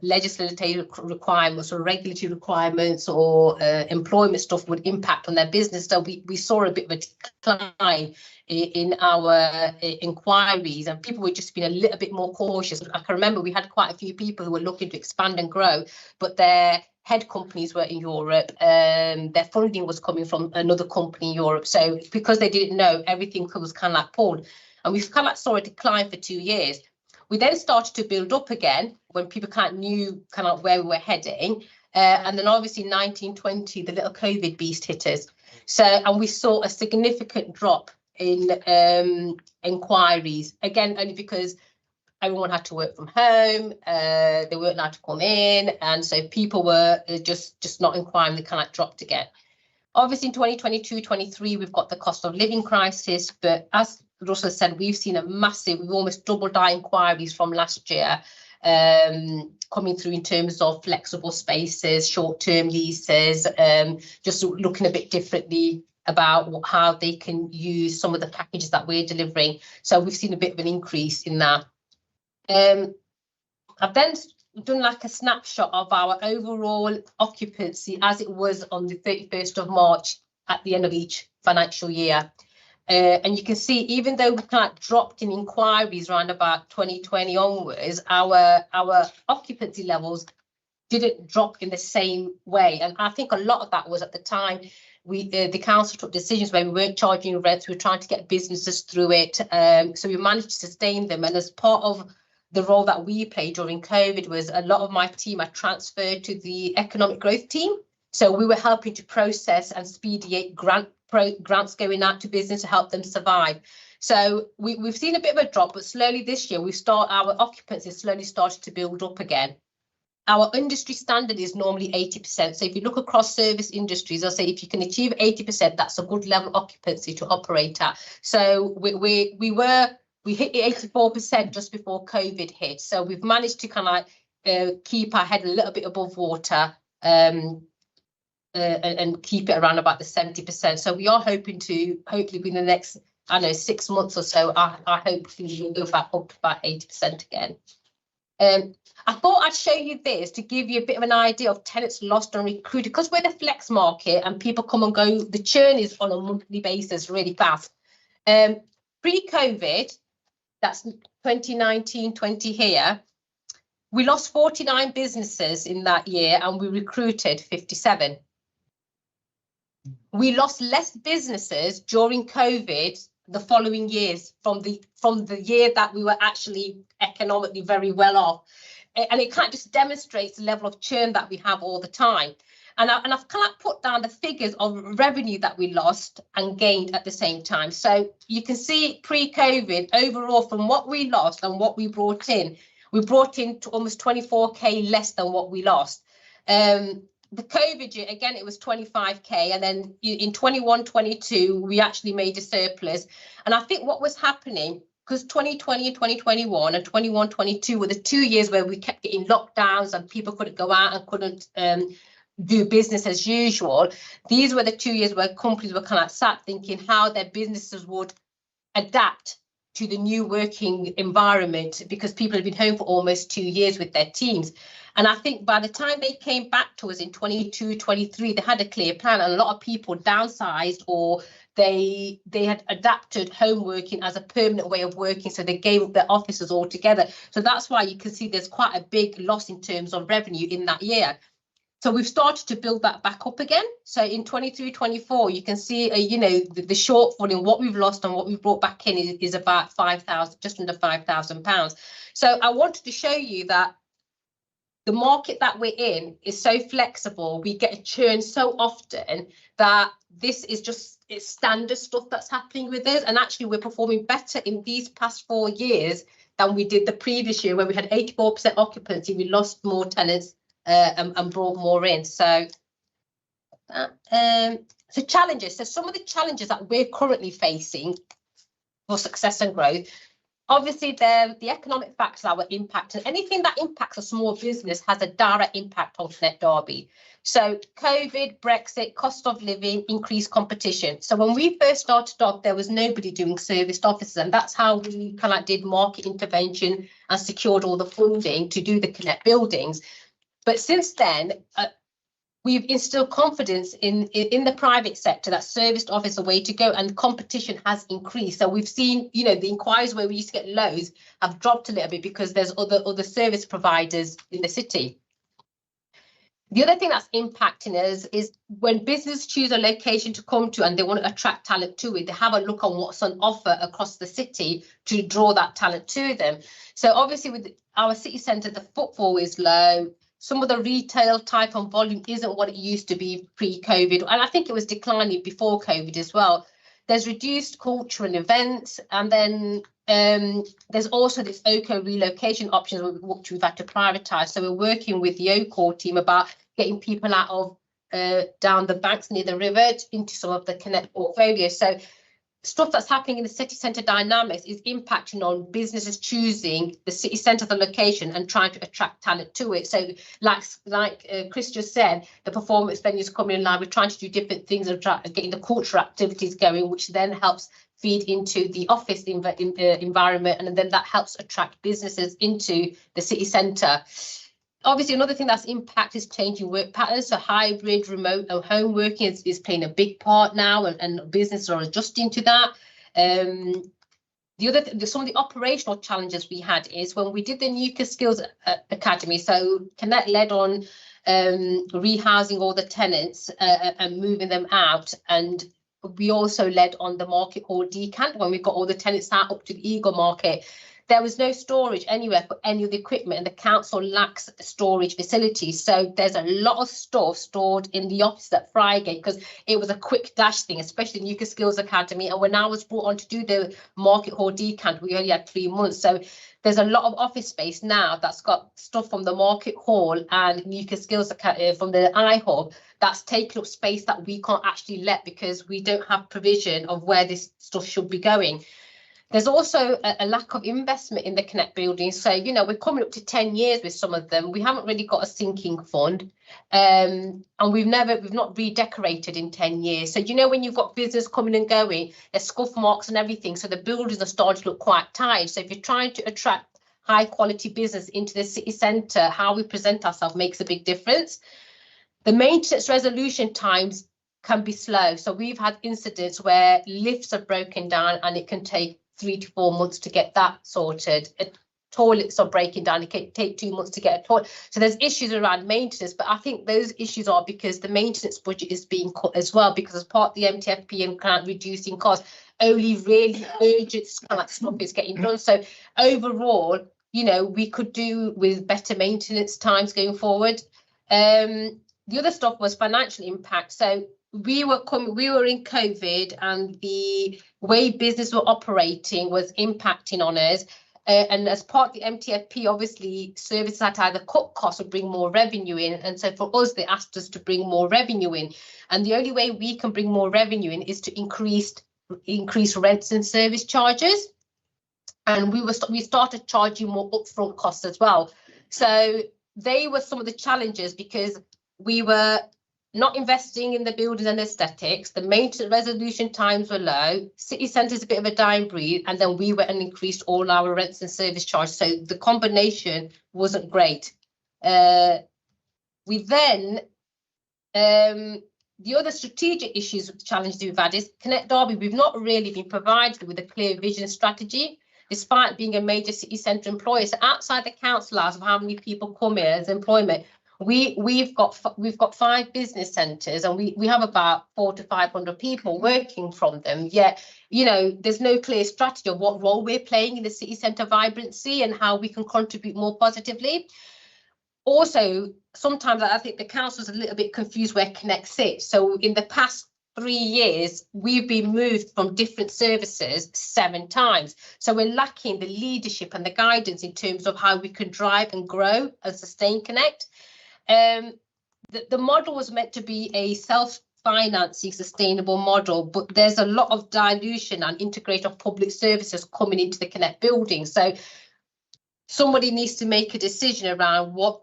legislative requirements or regulatory requirements or employment stuff would impact on their business. So we saw a bit of a decline in our inquiries, and people were just being a little bit more cautious. I can remember we had quite a few people who were looking to expand and grow, but their head companies were in Europe, their funding was coming from another company in Europe. So because they didn't know, everything was kind of like pulled. And we kind of saw a decline for 2 years. We then started to build up again when people kind of knew kind of where we were heading. And then obviously 1920, the little COVID beast hit us. So, and we saw a significant drop in inquiries, again, only because everyone had to work from home, they weren't allowed to come in. And so people were just not inquiring, they kind of dropped again. Obviously in 2022-23, we've got the cost of living crisis, but as Russell said, we've seen we've almost doubled our inquiries from last year coming through in terms of flexible spaces, short-term leases, just looking a bit differently about how they can use some of the packages that we're delivering. So we've seen a bit of an increase in that. I've then done like a snapshot of our overall occupancy as it was on the 31st of March at the end of each financial year. And you can see, even though we kind of dropped in inquiries around about 2020 onwards, our occupancy levels didn't drop in the same way. And I think a lot of that was at the time the council took decisions where we weren't charging rents, we were trying to get businesses through it. So we managed to sustain them. And as part of the role that we played during COVID was a lot of my team are transferred to the economic growth team. So we were helping to process and expedite grants going out to business to help them survive. So we've seen a bit of a drop, but slowly this year our occupancy slowly started to build up again. Our industry standard is normally 80%. So if you look across service industries, I'll say if you can achieve 80%, that's a good level of occupancy to operate at. So we hit 84% just before COVID hit. So we've managed to kind of keep our head a little bit above water and keep it around about the 70%. So we are hoping to, hopefully within the next, 6 months or so, I hopefully we'll go back up to about 80% again. I thought I'd show you this to give you a bit of an idea of tenants lost and recruited, because we're the flex market and people come and go. The churn is on a monthly basis really fast. Pre-COVID, that's 2019-20 here, we lost 49 businesses in that year and we recruited 57. We lost less businesses during COVID the following years from the year that we were actually economically very well off. And it kind of just demonstrates the level of churn that we have all the time. And I've kind of put down the figures of revenue that we lost and gained at the same time. So you can see pre-COVID overall from what we lost and what we brought in to almost 24k less than what we lost. The COVID year, again, it was 25k. And then in 21-22, we actually made a surplus. And I think what was happening, because 2020 and 2021 and 21-22 were the 2 years where we kept getting lockdowns and people couldn't go out and couldn't do business as usual. These were the 2 years where companies were kind of sat thinking how their businesses would adapt to the new working environment, because people had been home for almost 2 years with their teams. And I think by the time they came back to us in 22-23, they had a clear plan, and a lot of people downsized, or they had adapted home working as a permanent way of working, so they gave up their offices altogether. So that's why you can see there's quite a big loss in terms of revenue in that year. So we've started to build that back up again. So in 23-24, you can see, the shortfall in what we've lost and what we've brought back in is about 5,000, just under £5,000. So I wanted to show you that the market that we're in is so flexible. We get a churn so often that this is just, it's standard stuff that's happening with us. And actually, we're performing better in these past 4 years than we did the previous year, where we had 84% occupancy. We lost more tenants and brought more in. So challenges. So some of the challenges that we're currently facing for success and growth. Obviously, the economic factors that will impact, and anything that impacts a small business has a direct impact on Connect Derby. So COVID, Brexit, cost of living, increased competition. So when we first started off, there was nobody doing serviced offices, and that's how we kind of did market intervention and secured all the funding to do the Connect buildings. But since then, we've instilled confidence in the private sector that serviced office is a way to go, and competition has increased. So we've seen, the inquiries where we used to get loads have dropped a little bit because there's other service providers in the city. The other thing that's impacting us is when businesses choose a location to come to and they want to attract talent to it, they have a look on what's on offer across the city to draw that talent to them. So obviously with our city centre, the footfall is low. Some of the retail type and volume isn't what it used to be pre-COVID. And I think it was declining before COVID as well. There's reduced culture and events. And then there's also this OCO relocation options which we've had to privatise. So we're working with the OCO team about getting people out of down the banks near the river into some of the Connect portfolio. So stuff that's happening in the city centre dynamics is impacting on businesses choosing the city centre as a location and trying to attract talent to it. So like Chris just said, the performance venues coming in line, we're trying to do different things and getting the cultural activities going, which then helps feed into the office environment, and then that helps attract businesses into the city centre. Obviously, another thing that's impacted is changing work patterns. So hybrid, remote and home working is playing a big part now, and businesses are adjusting to that. Some of the operational challenges we had is when we did the Nuclear Skills Academy. So Connect led on rehousing all the tenants and moving them out. And we also led on the market hall decant when we got all the tenants out up to the Eagle Market. There was no storage anywhere for any of the equipment, and the council lacks storage facilities. So there's a lot of stuff stored in the office at Friday because it was a quick dash thing, especially the Nuclear Skills Academy. And when I was brought on to do the market hall decant, we only had 3 months. So there's a lot of office space now that's got stuff from the market hall and Nuclear Skills Academy from the iHub that's taking up space that we can't actually let because we don't have provision of where this stuff should be going. There's also a lack of investment in the Connect buildings. So, we're coming up to 10 years with some of them. We haven't really got a sinking fund, and we've not redecorated in 10 years. So, when you've got business coming and going, there's scuff marks and everything. So the buildings are starting to look quite tired. So if you're trying to attract high quality business into the city centre, how we present ourselves makes a big difference. The maintenance resolution times can be slow. So we've had incidents where lifts are broken down and it can take 3 to 4 months to get that sorted. Toilets are breaking down, it can take 2 months to get a toilet. So there's issues around maintenance, but I think those issues are because the maintenance budget is being cut as well, because as part of the MTFP and kind of reducing costs, only really urgent kind of stuff is getting done. So overall, you know, we could do with better maintenance times going forward. The other stuff was financial impact. So we were in COVID, and the way business were operating was impacting on us. And as part of the MTFP, obviously, services had to either cut costs or bring more revenue in. And so for us, they asked us to bring more revenue in. And the only way we can bring more revenue in is to increase rents and service charges. And we started charging more upfront costs as well. So they were some of the challenges, because we were not investing in the buildings and aesthetics. The maintenance resolution times were low. City centre is a bit of a dying breed, and then we went and increased all our rents and service charges. So the combination wasn't great. We then, the other strategic issues, challenges we've had is Connect Derby. We've not really been provided with a clear vision strategy, despite being a major city centre employer. So outside the council house of how many people come here as employment, we've got 5 business centres, and we have about 400 to 500 people working from them. Yet, you know, there's no clear strategy of what role we're playing in the city centre vibrancy and how we can contribute more positively. Also, sometimes I think the council's a little bit confused where Connect sits. So in the past 3 years, we've been moved from different services 7 times. So we're lacking the leadership and the guidance in terms of how we can drive and grow and sustain Connect. The model was meant to be a self-financing sustainable model, but there's a lot of dilution and integration of public services coming into the Connect building. So somebody needs to make a decision around what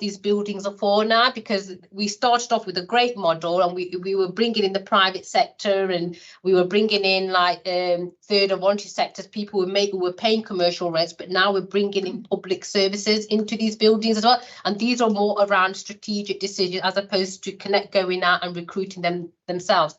these buildings are for now, because we started off with a great model, and we were bringing in the private sector, and we were bringing in like third and voluntary sectors, people who were paying commercial rents, but now we're bringing in public services into these buildings as well. And these are more around strategic decisions as opposed to Connect going out and recruiting them themselves.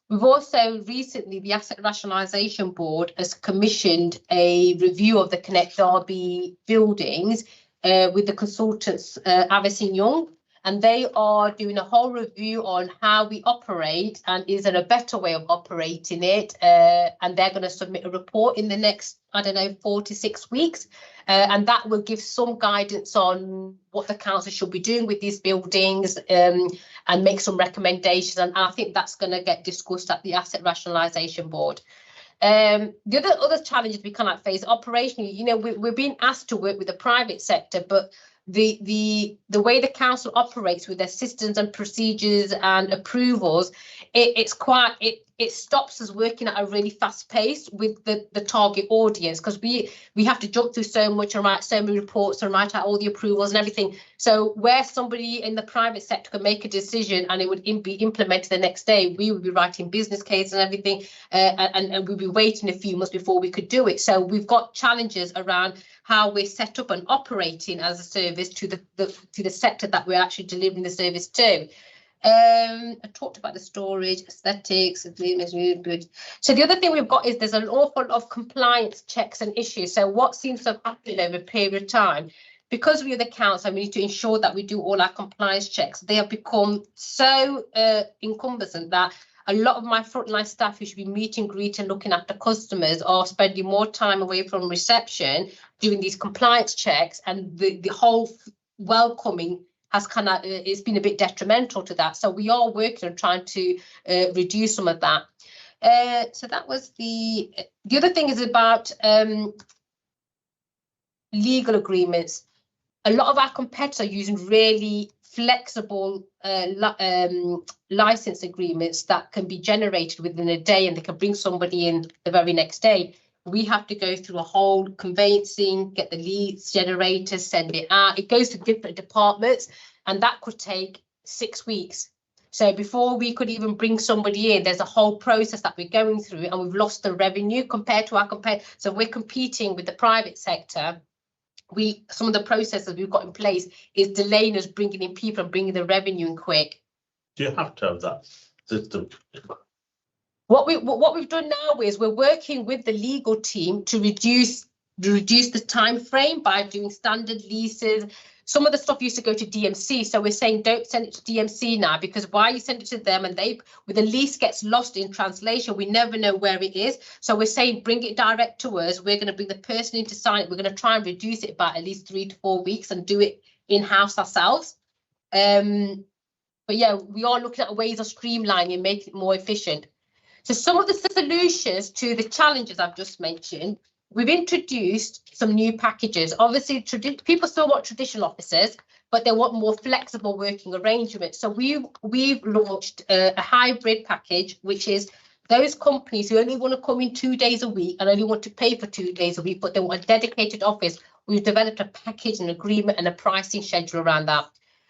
We've also recently, the Asset Rationalisation Board has commissioned a review of the Connect Derby buildings with the consultants Avis and Young, and they are doing a whole review on how we operate and is there a better way of operating it, and they're going to submit a report in the next, I don't know, 4 to 6 weeks, and that will give some guidance on what the council should be doing with these buildings, and make some recommendations, and I think that's going to get discussed at the Asset Rationalisation Board. The other challenges we kind of face operationally, you know, we're being asked to work with the private sector, but the way the council operates with their systems and procedures and approvals, it stops us working at a really fast pace with the target audience, because we have to jump through so much and write so many reports and write out all the approvals and everything. So where somebody in the private sector could make a decision and it would be implemented the next day, we would be writing business cases and everything, and we'd be waiting a few months before we could do it. So we've got challenges around how we're set up and operating as a service to the sector that we're actually delivering the service to. I talked about the storage, aesthetics, agreements, really good. So the other thing we've got is there's an awful lot of compliance checks and issues. So what seems to have happened over a period of time, because we are the council, we need to ensure that we do all our compliance checks. They have become so encumbersome that a lot of my frontline staff who should be meet and greet and looking after customers are spending more time away from reception doing these compliance checks, and the whole welcoming has kind of it's been a bit detrimental to that. So we are working on trying to reduce some of that. So that was the other thing is about legal agreements. A lot of our competitors are using really flexible license agreements that can be generated within a day, and they can bring somebody in the very next day. We have to go through a whole conveyancing, get the leads generated, send it out. It goes to different departments, and that could take 6 weeks. So before we could even bring somebody in, there's a whole process that we're going through, and we've lost the revenue compared to our competitors. So we're competing with the private sector some of the processes we've got in place is delaying us bringing in people and bringing the revenue in quick. Do you have to have that system? What we've done now is we're working with the legal team to reduce the time frame by doing standard leases. Some of the stuff used to go to DMC, so we're saying don't send it to DMC now, because why you send it to them and with the lease gets lost in translation, we never know where it is. So we're saying bring it direct to us. We're going to bring the person in to sign it. We're going to try and reduce it by at least 3 to 4 weeks and do it in-house ourselves. But yeah, we are looking at ways of streamlining and making it more efficient. So some of the solutions to the challenges I've just mentioned, we've introduced some new packages. Obviously, people still want traditional offices, but they want more flexible working arrangements. So we've launched a hybrid package, which is those companies who only want to come in 2 days a week and only want to pay for 2 days a week, but they want a dedicated office. We've developed a package, an agreement and a pricing schedule around that.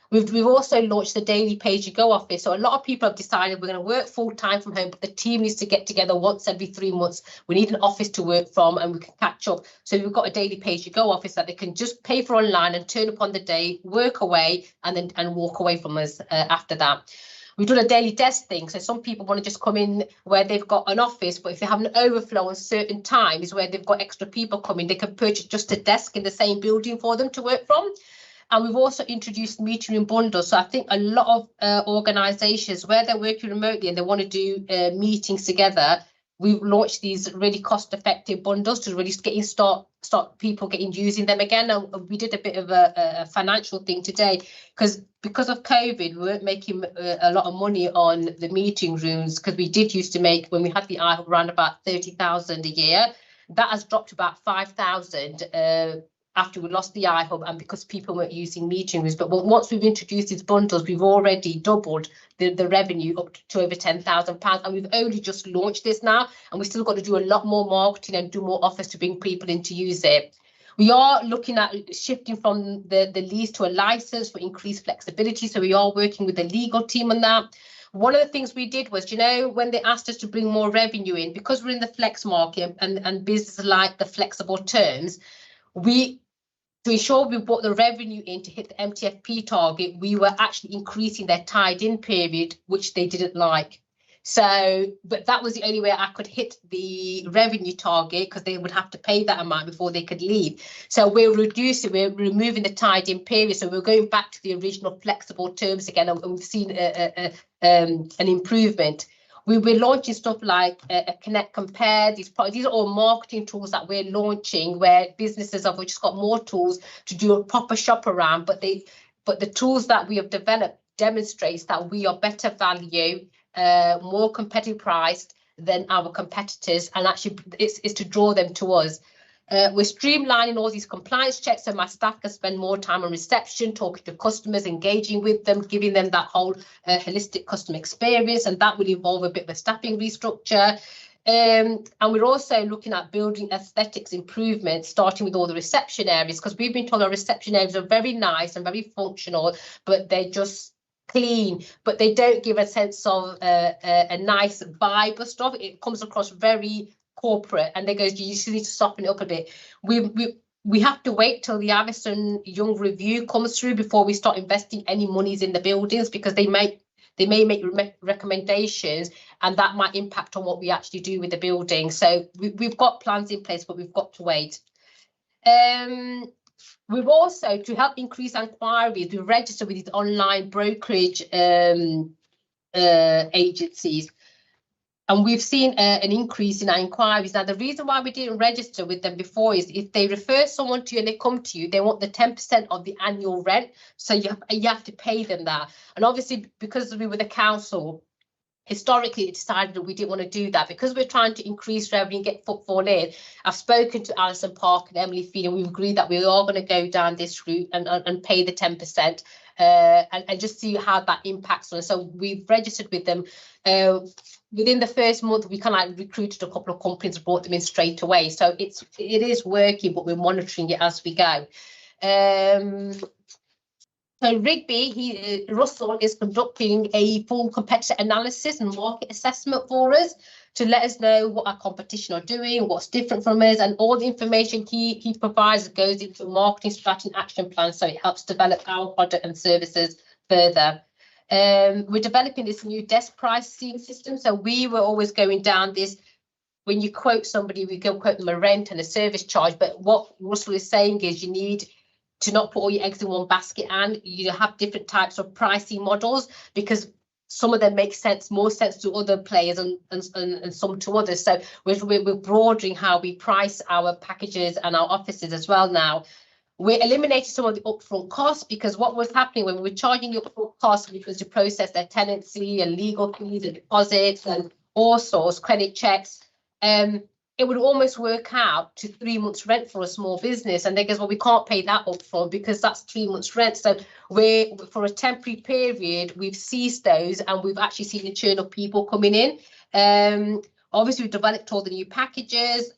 We've also launched the daily pay-as-you-go office. So a lot of people have decided we're going to work full-time from home, but the team needs to get together once every 3 months. We need an office to work from and we can catch up. So we've got a daily pay-as-you-go office that they can just pay for online and turn up on the day, work away and walk away from us after that. We've done a daily desk thing. So some people want to just come in where they've got an office, but if they have an overflow on certain times where they've got extra people coming, they can purchase just a desk in the same building for them to work from. And we've also introduced meeting room bundles. So I think a lot of organisations where they're working remotely and they want to do meetings together, we've launched these really cost-effective bundles to really start people using them again. And we did a bit of a financial thing today because of COVID, we weren't making a lot of money on the meeting rooms, because we did used to make, when we had the IHUB, around about 30,000 a year. That has dropped to about 5,000 after we lost the iHub and because people weren't using meeting rooms. But once we've introduced these bundles, we've already doubled the revenue up to over £10,000. And we've only just launched this now, and we've still got to do a lot more marketing and do more offers to bring people in to use it. We are looking at shifting from the lease to a license for increased flexibility. So we are working with the legal team on that. One of the things we did was, when they asked us to bring more revenue in, because we're in the flex market and businesses like the flexible terms, to ensure we brought the revenue in to hit the MTFP target, we were actually increasing their tied-in period, which they didn't like. So, but that was the only way I could hit the revenue target, because they would have to pay that amount before they could leave. So we're removing the tied-in period. So we're going back to the original flexible terms again, and we've seen an improvement. We're launching stuff like Connect Compare. These are all marketing tools that we're launching, where businesses have just got more tools to do a proper shop around. But the tools that we have developed demonstrates that we are better value, more competitive priced than our competitors, and actually it's to draw them to us. We're streamlining all these compliance checks, so my staff can spend more time on reception, talking to customers, engaging with them, giving them that whole holistic customer experience, and that will involve a bit of a staffing restructure. And we're also looking at building aesthetics improvements, starting with all the reception areas, because we've been told our reception areas are very nice and very functional, but they're just clean, but they don't give a sense of a nice vibe of stuff. It comes across very corporate, and they go, you just need to soften it up a bit. We have to wait till the Avison Young review comes through before we start investing any monies in the buildings, because they may make recommendations, and that might impact on what we actually do with the building. So we've got plans in place, but we've got to wait. We've also, to help increase inquiries, we've registered with these online brokerage agencies. And we've seen an increase in our inquiries. Now, the reason why we didn't register with them before is if they refer someone to you and they come to you, they want the 10% of the annual rent. So you have to pay them that. And obviously, because we were the council, historically decided that we didn't want to do that, because we're trying to increase revenue and get footfall in. I've spoken to Alison Park and Emily Feed, and we've agreed that we are going to go down this route and pay the 10%. And just see how that impacts on us. So we've registered with them. Within the first month, we kind of like recruited a couple of companies and brought them in straight away. So it is working, but we're monitoring it as we go. So Rigby, Russell is conducting a full competitor analysis and market assessment for us to let us know what our competition are doing, what's different from us, and all the information he provides goes into a marketing strategy and action plan, so it helps develop our product and services further. We're developing this new desk pricing system, so we were always going down this, when you quote somebody, we go quote them a rent and a service charge, but what Russell is saying is you need to not put all your eggs in one basket, and you have different types of pricing models, because some of them make more sense to other players and some to others. So we're broadening how we price our packages and our offices as well now. We're eliminating some of the upfront costs, because what was happening when we were charging the upfront costs, which was to process their tenancy and legal fees and deposits and all sorts, credit checks, it would almost work out to 3 months rent for a small business. And they goes, well, we can't pay that upfront because that's 3 months rent. So we're, for a temporary period, we've ceased those, and we've actually seen a churn of people coming in. Obviously, we've developed all the new packages.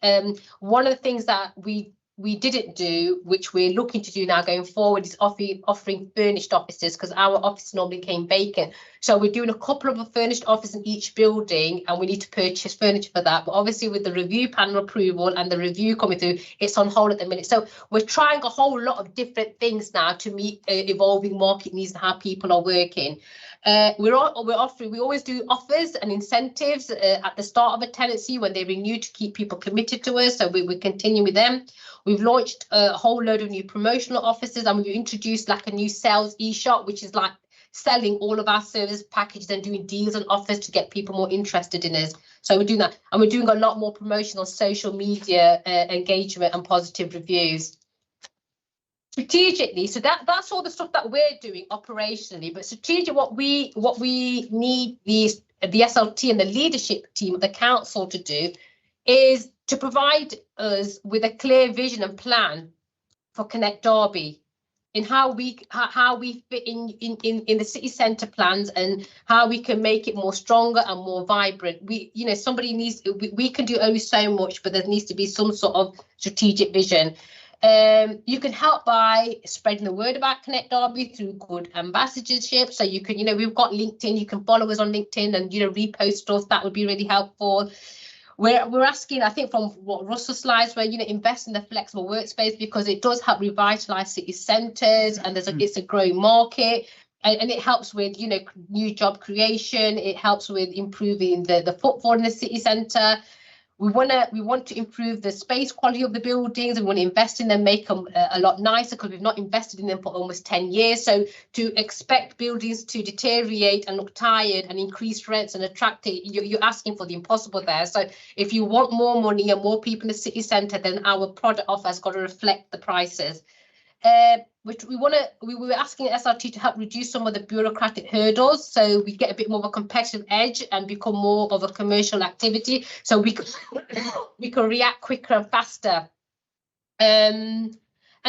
One of the things that we didn't do, which we're looking to do now going forward, is offering furnished offices, because our office normally came vacant. So we're doing a couple of furnished offices in each building, and we need to purchase furniture for that. But obviously with the review panel approval and the review coming through, it's on hold at the minute. So we're trying a whole lot of different things now to meet evolving market needs and how people are working. We always do offers and incentives at the start of a tenancy when they renew, to keep people committed to us. So we continue with them. We've launched a whole load of new promotional offices, and we've introduced like a new sales e-shop, which is like selling all of our service packages and doing deals and offers to get people more interested in us. So we're doing that, and we're doing a lot more promotion on social media engagement and positive reviews. Strategically, so that's all the stuff that we're doing operationally, but strategically what we need the SLT and the leadership team of the council to do is to provide us with a clear vision and plan for Connect Derby, in how we fit in the city centre plans, and how we can make it more stronger and more vibrant. Somebody needs, we can do only so much, but there needs to be some sort of strategic vision. You can help by spreading the word about Connect Derby through good ambassadorship. So you can, we've got LinkedIn, you can follow us on LinkedIn and, repost stuff. That would be really helpful. We're asking, I think, from what Russell's slides were, invest in the flexible workspace, because it does help revitalise city centres, and it's a growing market, and it helps with, new job creation. It helps with improving the footfall in the city centre. We want to improve the space quality of the buildings, and we want to invest in them, make them a lot nicer, because we've not invested in them for almost 10 years. So to expect buildings to deteriorate and look tired and increase rents and attract it, you're asking for the impossible there. So if you want more money and more people in the city centre, then our product offer has got to reflect the prices. Which we were asking SRT to help reduce some of the bureaucratic hurdles, so we get a bit more of a competitive edge and become more of a commercial activity, so we can react quicker and faster, and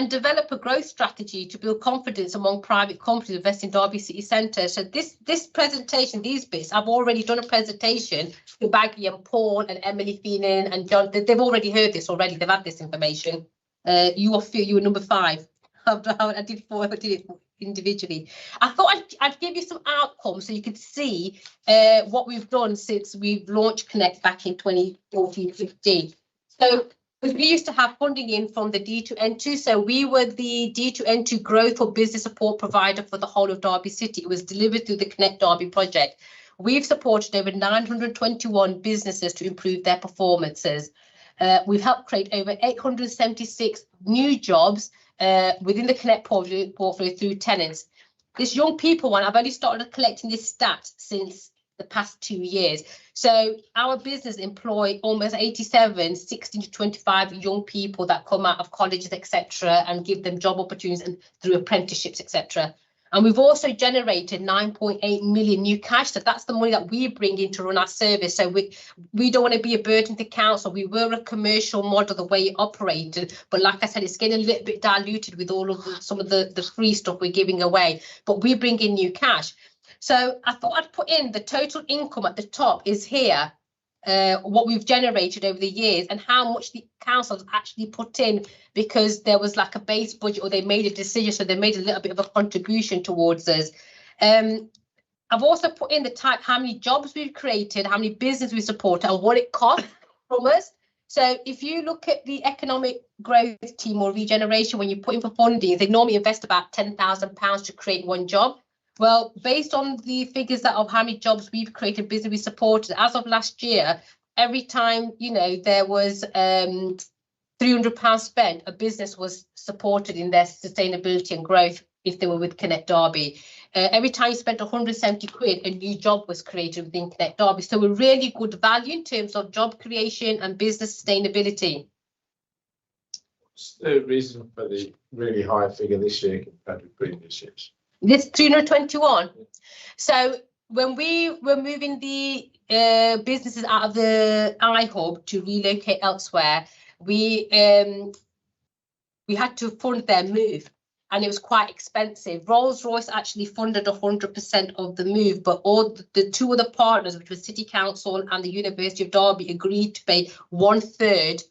develop a growth strategy to build confidence among private companies investing in Derby City Centre. So this presentation, these bits, I've already done a presentation to Baggy and Paul and Emily Feenan and John. They've already heard this already. They've had this information. You were number 5. I did 4. I did it individually. I thought I'd give you some outcomes so you could see what we've done since we've launched Connect back in 2014-15. So we used to have funding in from the D2N2. So we were the D2N2 growth or business support provider for the whole of Derby City. It was delivered through the Connect Derby project. We've supported over 921 businesses to improve their performances. We've helped create over 876 new jobs within the Connect portfolio through tenants. This young people one, I've only started collecting this stat since the past 2 years. So our business employ almost 87, 16 to 25 young people that come out of colleges, etc., and give them job opportunities and through apprenticeships, etc. And we've also generated 9.8 million new cash. So that's the money that we bring in to run our service. So we don't want to be a burden to council. We were a commercial model the way it operated. But like I said, it's getting a little bit diluted with all of some of the free stuff we're giving away. But we bring in new cash. So I thought I'd put in the total income at the top is here. What we've generated over the years and how much the councils actually put in, because there was like a base budget or they made a decision, so they made a little bit of a contribution towards us. I've also put in the type, how many jobs we've created, how many business we supported, and what it costs from us. So if you look at the economic growth team or Regeneration, when you put in for funding, they normally invest about £10,000 to create one job. Well, based on the figures that of how many jobs we've created, business we supported, as of last year, every time, you know, there was £300 spent, a business was supported in their sustainability and growth if they were with Connect Derby. Every time you spent 170 quid, a new job was created within Connect Derby. So a really good value in terms of job creation and business sustainability. What's the reason for the really high figure this year compared with previous years? This 321. So when we were moving the businesses out of the iHub to relocate elsewhere, we had to fund their move, and it was quite expensive. Rolls-Royce actually funded 100% of the move, but all the two other partners, which was City Council and the University of Derby, agreed to pay 1/3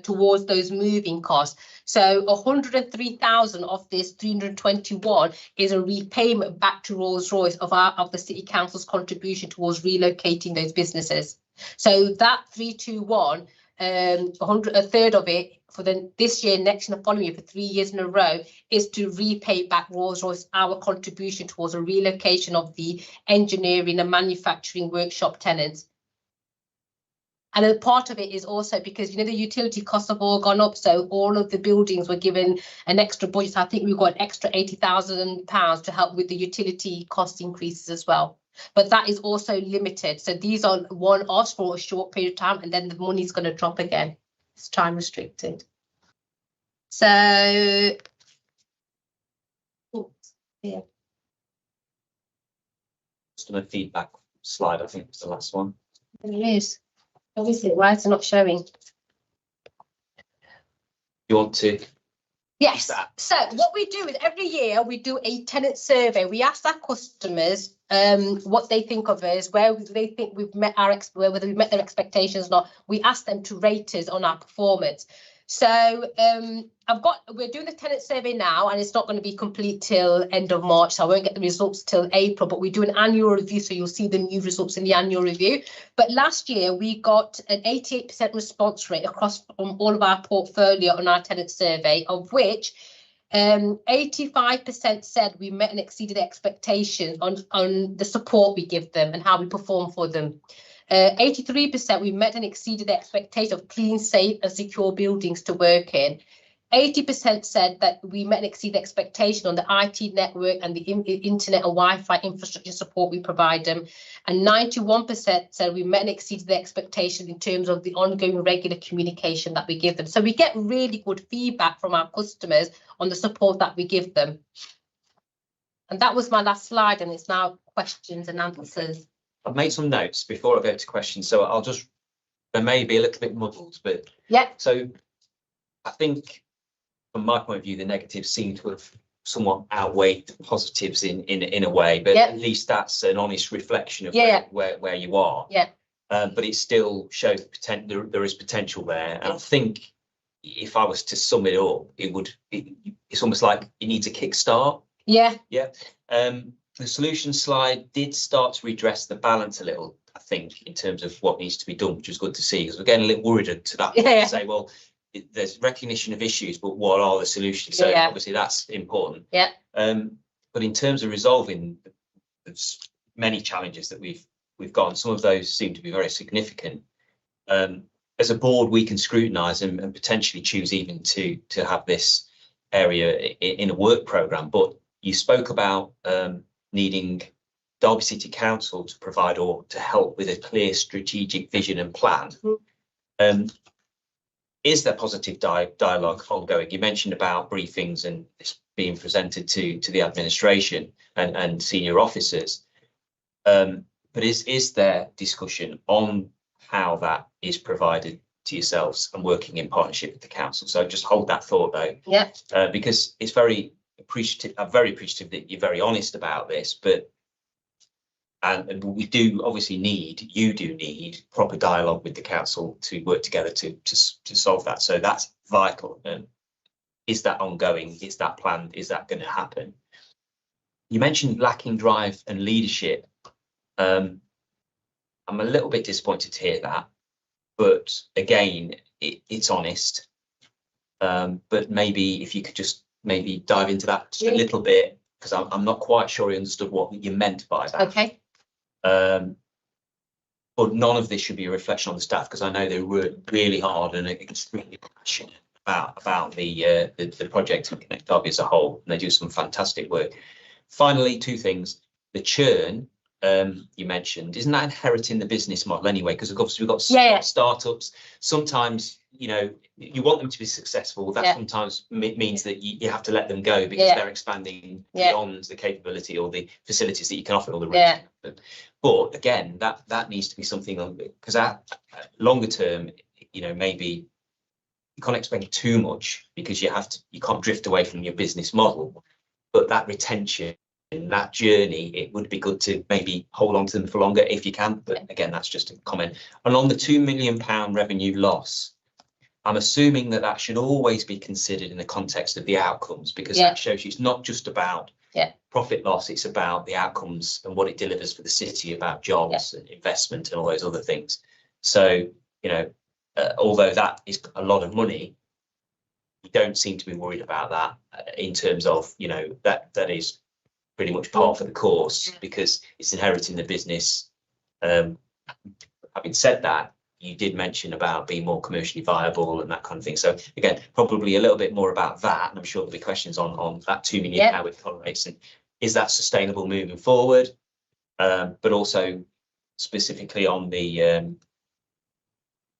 towards those moving costs. So 103,000 of this 321 is a repayment back to Rolls-Royce of the City Council's contribution towards relocating those businesses. So that 321, a third of it for this year, next, and the following year, for 3 years in a row, is to repay back Rolls-Royce our contribution towards a relocation of the engineering and manufacturing workshop tenants. And a part of it is also because, you know, the utility costs have all gone up. So all of the buildings were given an extra budget. I think we've got an extra £80,000 to help with the utility cost increases as well. But that is also limited. So these are one-offs for a short period of time, and then the money's going to drop again. It's time restricted. So, yeah. Customer feedback slide, I think was the last one. There it is. Obviously, why is it not showing? You want to? Yes. So what we do is every year we do a tenant survey. We ask our customers what they think of us, where they think we've met whether we've met their expectations or not. We ask them to rate us on our performance. So we're doing the tenant survey now, and it's not going to be complete till end of March, so I won't get the results till April, but we do an annual review, so you'll see the new results in the annual review. But last year we got an 88% response rate across all of our portfolio on our tenant survey, of which 85% said we met and exceeded expectations on the support we give them and how we perform for them. 83% we met and exceeded the expectation of clean, safe and secure buildings to work in. 80% said that we met and exceeded expectation on the IT network and the internet and Wi-Fi infrastructure support we provide them. And 91% said we met and exceeded the expectation in terms of the ongoing regular communication that we give them. So we get really good feedback from our customers on the support that we give them. And that was my last slide, and it's now questions and answers. I've made some notes before I go to questions, so they may be a little bit muddled, but yeah. So I think from my point of view, the negatives seem to have somewhat outweighed the positives in a way, but at least that's an honest reflection of where you are. Yeah. But it still shows there is potential there, and I think if I was to sum it up, it's almost like it needs a kickstart. Yeah. Yeah. The solution slide did start to redress the balance a little, I think, in terms of what needs to be done, which was good to see, because we're getting a little worried to that point to say, well, there's recognition of issues, but what are the solutions? So obviously that's important. Yeah. But in terms of resolving the many challenges that we've got, some of those seem to be very significant. As a board, we can scrutinise and potentially choose even to have this area in a work programme. But you spoke about needing Derby City Council to provide or to help with a clear strategic vision and plan. Is there positive dialogue ongoing? You mentioned about briefings and this being presented to the administration and senior officers. But is there discussion on how that is provided to yourselves and working in partnership with the council? So just hold that thought though. Yeah. Because it's very appreciative. I'm very appreciative that you're very honest about this, but and we do obviously you do need proper dialogue with the council to work together to solve that. So that's vital. Is that ongoing? Is that planned? Is that going to happen? you mentioned lacking drive and leadership. I'm a little bit disappointed to hear that, but again, it's honest. But maybe if you could just maybe dive into that just a little bit, because I'm not quite sure I understood what you meant by that. Okay. But none of this should be a reflection on the staff, because I know they work really hard and are extremely passionate about the project and Connect Derby as a whole, and they do some fantastic work. Finally, two things: the churn you mentioned, isn't that inheriting the business model anyway? Because obviously we've got startups. Sometimes, you know, you want them to be successful. That sometimes means that you have to let them go because they're expanding beyond the capability or the facilities that you can offer all the rest. But again, that needs to be something, because longer term, you know, maybe you can't expect too much, because you can't drift away from your business model. But that retention, in that journey, it would be good to maybe hold on to them for longer if you can. But again, that's just a comment. And on the £2 million revenue loss, I'm assuming that should always be considered in the context of the outcomes, because that shows you it's not just about profit loss, it's about the outcomes and what it delivers for the city, about jobs and investment and all those other things. So, you know, although that is a lot of money, you don't seem to be worried about that in terms of, you know, that is pretty much par for the course, because it's inheriting the business. Having said that, you did mention about being more commercially viable and that kind of thing. So again, probably a little bit more about that, and I'm sure there'll be questions on that £2 million, how it tolerates, and is that sustainable moving forward? But also specifically on the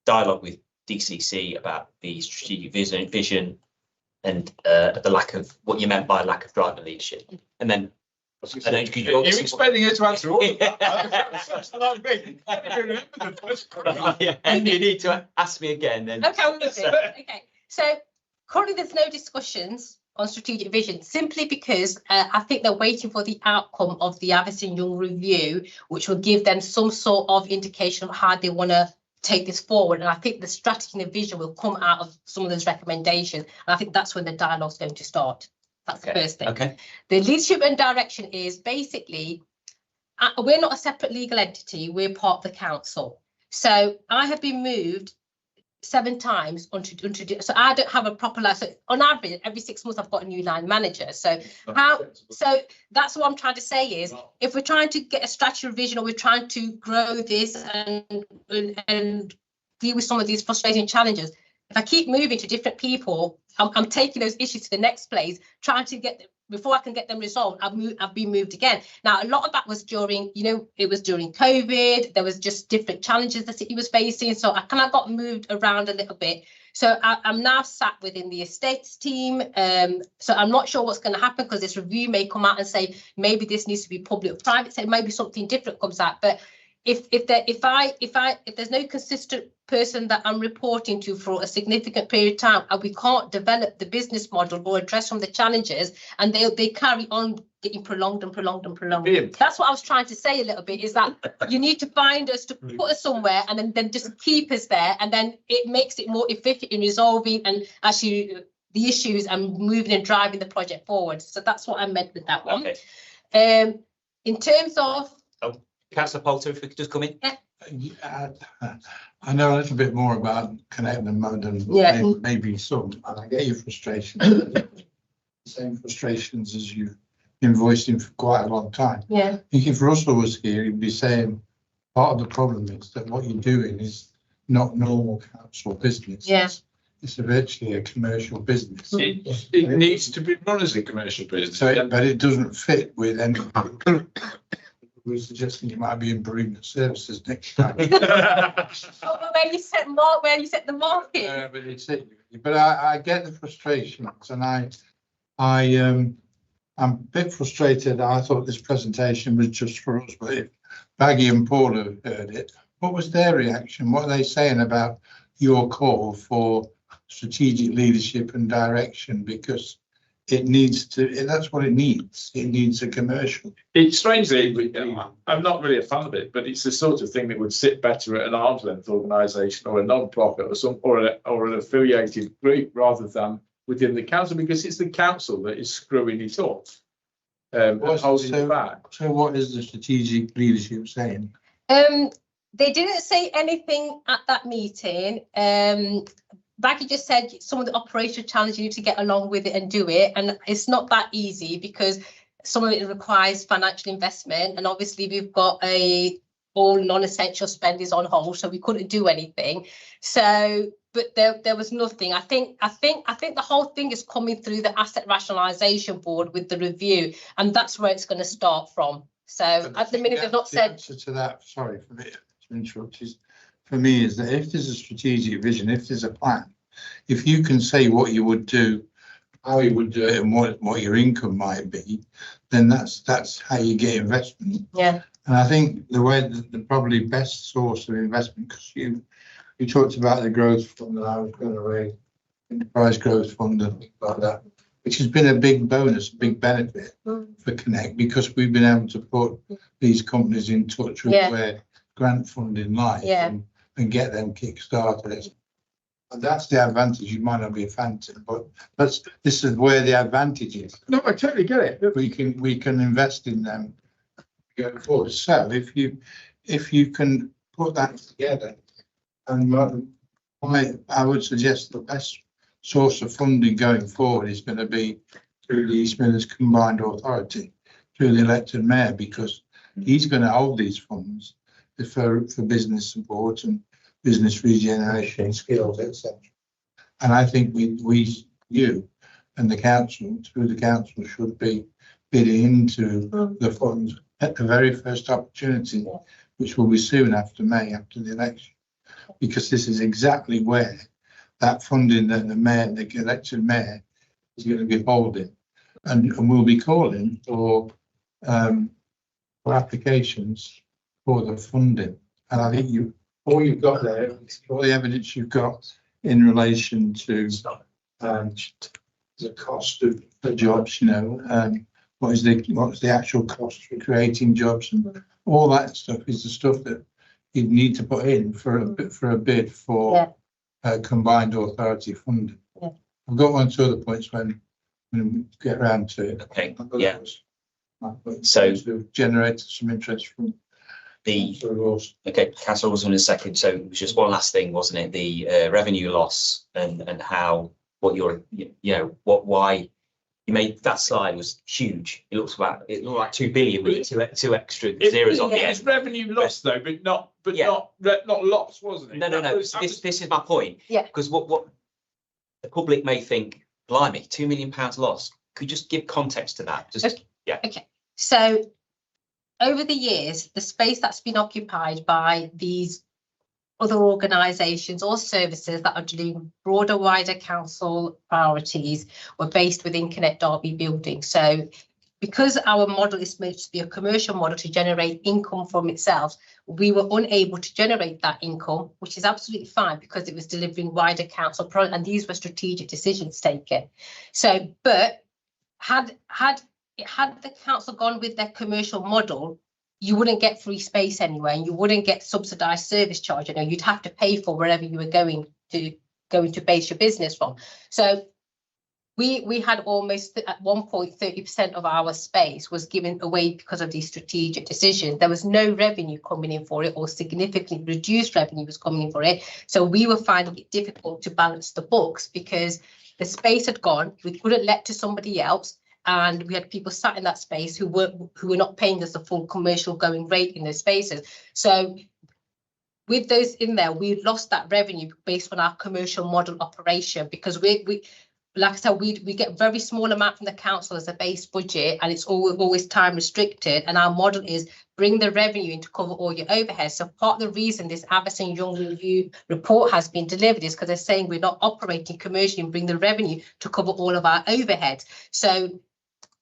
dialogue with DCC about the strategic vision and the lack of what you meant by lack of drive and leadership. And then you're expecting her to answer all of that. And you need to ask me again then. Okay, so currently there's no discussions on strategic vision, simply because I think they're waiting for the outcome of the Avison Young review, which will give them some sort of indication of how they want to take this forward. And I think the strategy and the vision will come out of some of those recommendations, and I think that's when the dialogue is going to start. That's the first thing. Okay. The leadership and direction is basically, we're not a separate legal entity, we're part of the council. So I have been moved 7 times so I don't have a proper line. So on average, every 6 months I've got a new line manager. So that's what I'm trying to say is, if we're trying to get a strategy revision, or we're trying to grow this and deal with some of these frustrating challenges, if I keep moving to different people, I'm taking those issues to the next place, trying to get them, before I can get them resolved, I've been moved again. Now, a lot of that was during, you know, it was during COVID. There was just different challenges the city was facing. So I kind of got moved around a little bit. So I'm now sat within the estates team. So I'm not sure what's going to happen, because this review may come out and say, maybe this needs to be public or private, so maybe something different comes out. But if there's no consistent person that I'm reporting to for a significant period of time, and we can't develop the business model or address some of the challenges, and they carry on getting prolonged. That's what I was trying to say a little bit, is that you need to find us, to put us somewhere, and then just keep us there, and then it makes it more efficient in resolving and actually the issues and moving and driving the project forward. So that's what I meant with that one. Okay. In terms of Councillor Poulter, if we could just come in. I know a little bit more about Connect and Mode than maybe some, and I get your frustration. The same frustrations as you've been voicing for quite a long time. Yeah. I think if Russell was here, he'd be saying part of the problem is that what you're doing is not normal council business. Yeah. It's virtually a commercial business. It needs to be run as a commercial business. So but it doesn't fit with anything. We're suggesting you might be improving the services next time. where you set the market. But I get the frustrations, and I'm a bit frustrated. I thought this presentation was just for us, but if Baggy and Paul have heard it, what was their reaction? What are they saying about your call for strategic leadership and direction? Because it needs to, that's what it needs. It needs a commercial. It's strangely, I'm not really a fan of it, but it's the sort of thing that would sit better at an arm's length organisation or a non-profit or an affiliated group, rather than within the council, because it's the council that is screwing it up. holding it back. So what is the strategic leadership saying? They didn't say anything at that meeting. Baggy just said some of the operational challenges you need to get along with it and do it, and it's not that easy because some of it requires financial investment, and obviously we've got all non-essential spend is on hold, so we couldn't do anything. So, but there was nothing. I think the whole thing is coming through the asset rationalisation board with the review, and that's where it's going to start from. So at the minute they've not said. The answer to that, sorry for me to interrupt, for me is that if there's a strategic vision, if there's a plan, if you can say what you would do, how you would do it, and what your income might be, then that's how you get investment. Yeah. And I think the probably best source of investment, because you talked about the growth fund that I was going to raise, enterprise growth fund and things like that, which has been a big bonus, a big benefit for Connect, because we've been able to put these companies in touch with where grant funding lies and get them kick-started. And that's the advantage. You might not be a fan to, but this is where the advantage is. No, I totally get it. We can invest in them going forward. So if you can put that together, and I would suggest the best source of funding going forward is going to be through the East Midlands Combined Authority, through the elected mayor, because he's going to hold these funds for business support and business regeneration skills, etc. And I think you and the council, through the council, should be bidding into the funds at the very first opportunity, which will be soon after May, after the election, because this is exactly where that funding that the elected mayor is going to be holding, and we'll be calling for applications for the funding. And I think all you've got there, all the evidence you've got in relation to the cost of the jobs, what's the actual cost for creating jobs, and all that stuff is the stuff that you need to put in for a bid for combined authority funding. Yeah. I've got one or two other points when we get around to it. Okay, So generated some interest from Councillor Wilson in a second. So it was just one last thing, wasn't it? The revenue loss and how why you made that slide was huge. It looked like 2 billion with two extra zeros on the end. It's revenue loss though, but not loss, wasn't it? No. This is my point. Yeah. Because what the public may think, blimey, £2 million loss. Could you just give context to that? Okay. So over the years, the space that's been occupied by these other organisations or services that are doing broader, wider council priorities were based within Connect Derby building. So because our model is meant to be a commercial model to generate income from itself, we were unable to generate that income, which is absolutely fine because it was delivering wider council projects, and these were strategic decisions taken. So, but had the council gone with their commercial model, you wouldn't get free space anywhere, and you wouldn't get subsidised service charge. You'd have to pay for wherever you were going to base your business from. So we had almost at one point 30% of our space was given away because of these strategic decisions. There was no revenue coming in for it, or significantly reduced revenue was coming in for it. So we were finding it difficult to balance the books because the space had gone. We couldn't let to somebody else. And we had people sat in that space who were not paying us the full commercial going rate in those spaces. So with those in there, we lost that revenue based on our commercial model operation, because we like I said, we get a very small amount from the council as a base budget, and it's always time restricted. And our model is bring the revenue in to cover all your overheads. So part of the reason this Addison Young review report has been delivered is because they're saying we're not operating commercially and bring the revenue to cover all of our overheads. So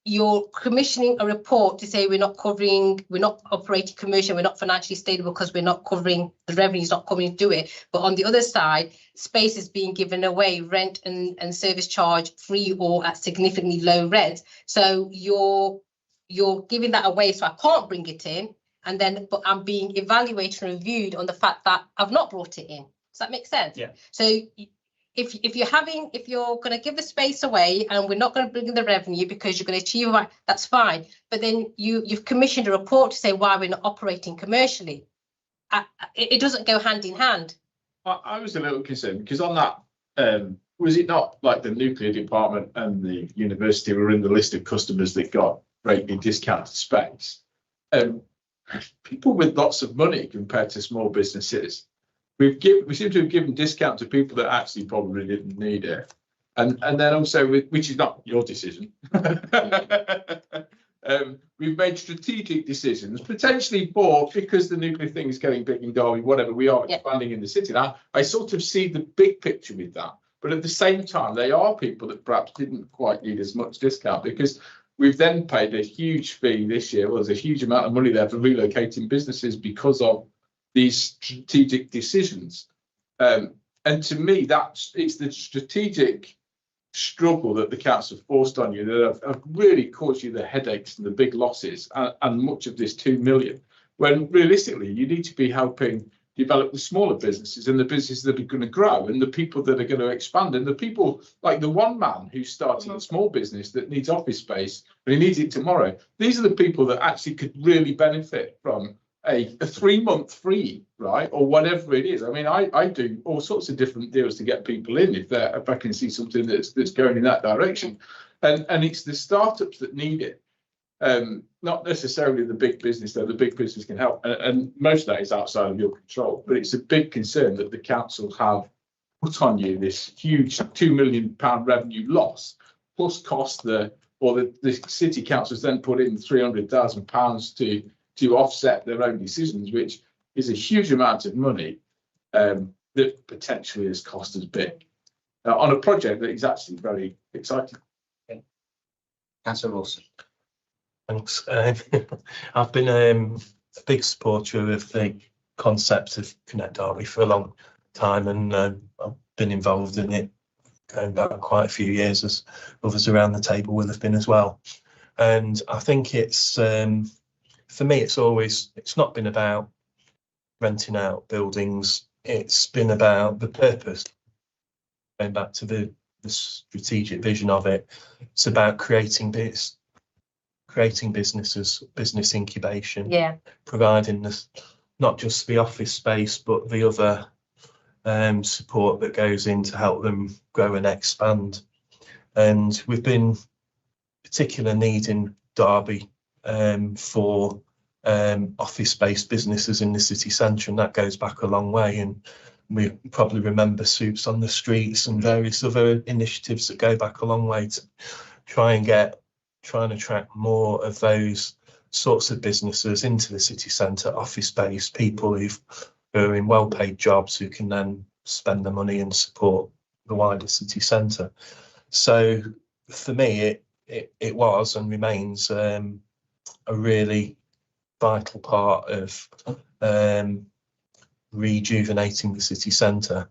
you're commissioning a report to say we're not operating commercial, we're not financially stable because we're not covering the revenue's not coming to do it. But on the other side, space is being given away, rent and service charge free or at significantly low rent. So you're giving that away, so I can't bring it in, but I'm being evaluated and reviewed on the fact that I've not brought it in. Does that make sense? Yeah. So if you're going to give the space away and we're not going to bring in the revenue because you're going to achieve that, that's fine. But then you've commissioned a report to say why we're not operating commercially. It doesn't go hand in hand. I was a little concerned because on that, was it not like the nuclear department and the university were in the list of customers that got greatly discounted space? People with lots of money compared to small businesses, we seem to have given discount to people that actually probably didn't need it, and then also which is not your decision. We've made strategic decisions potentially because the nuclear thing is getting big in Derby, whatever, we are expanding in the city. Now I sort of see the big picture with that, but at the same time they are people that perhaps didn't quite need as much discount, because we've then paid a huge fee this year. Well, there's a huge amount of money there for relocating businesses because of these strategic decisions. And to me, it's the strategic struggle that the council forced on you that have really caused you the headaches and the big losses and much of this 2 million. When realistically, you need to be helping develop the smaller businesses and the businesses that are going to grow and the people that are going to expand, and the people like the one man who's starting a small business that needs office space and he needs it tomorrow. These are the people that actually could really benefit from a 3-month free, right, or whatever it is. I mean, I do all sorts of different deals to get people in if I can see something that's going in that direction, and it's the startups that need it. Not necessarily the big business, though the big business can help, and most of that is outside of your control, but it's a big concern that the council have put on you this huge £2 million revenue loss, plus cost the city councils then put in £300,000 to offset their own decisions, which is a huge amount of money that potentially has cost us big on a project that is actually very exciting. Councillor Wilson. Thanks. I've been a big supporter of the concept of Connect Derby for a long time, and I've been involved in it going back quite a few years, as others around the table will have been as well. And I think it's, for me, it's not been about renting out buildings. It's been about the purpose. Going back to the strategic vision of it, it's about creating businesses, business incubation, providing this, not just the office space, but the other support that goes in to help them grow and expand. And we've been particular need in Derby for office-based businesses in the city centre, and that goes back a long way. And we probably remember Soups on the Streets and various other initiatives that go back a long way to try and attract more of those sorts of businesses into the city centre, office-based people who are in well-paid jobs who can then spend the money and support the wider city centre. So for me, it was and remains a really vital part of rejuvenating the city centre.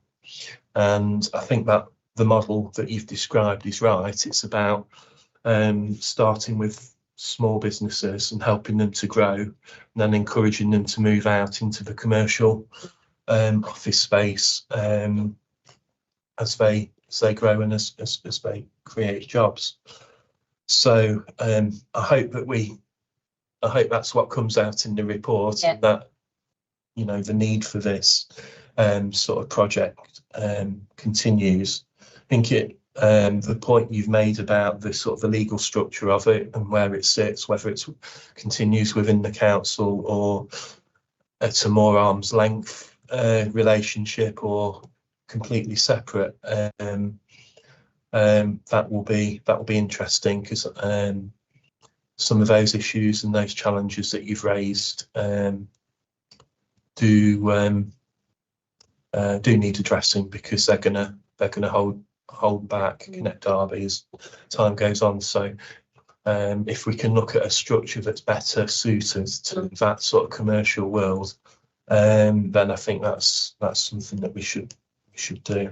And I think that the model that you've described is right. It's about starting with small businesses and helping them to grow, and then encouraging them to move out into the commercial office space as they grow and as they create jobs. So I hope that's what comes out in the report, and that, you know, the need for this sort of project continues. I think the point you've made about the sort of the legal structure of it and where it sits, whether it continues within the council or at a more arm's length relationship or completely separate, that will be interesting, because some of those issues and those challenges that you've raised do need addressing, because they're gonna hold back Connect Derby as time goes on. So if we can look at a structure that's better suited to that sort of commercial world, then I think that's something that we should do.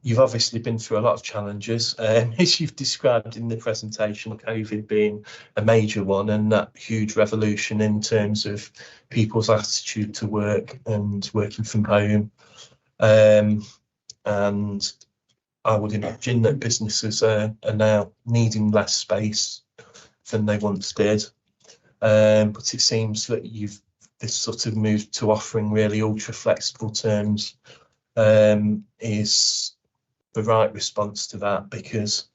You've obviously been through a lot of challenges, as you've described in the presentation, COVID being a major one, and that huge revolution in terms of people's attitude to work and working from home. And I would imagine that businesses are now needing less space than they once did. But it seems that this sort of move to offering really ultra flexible terms is the right response to that, because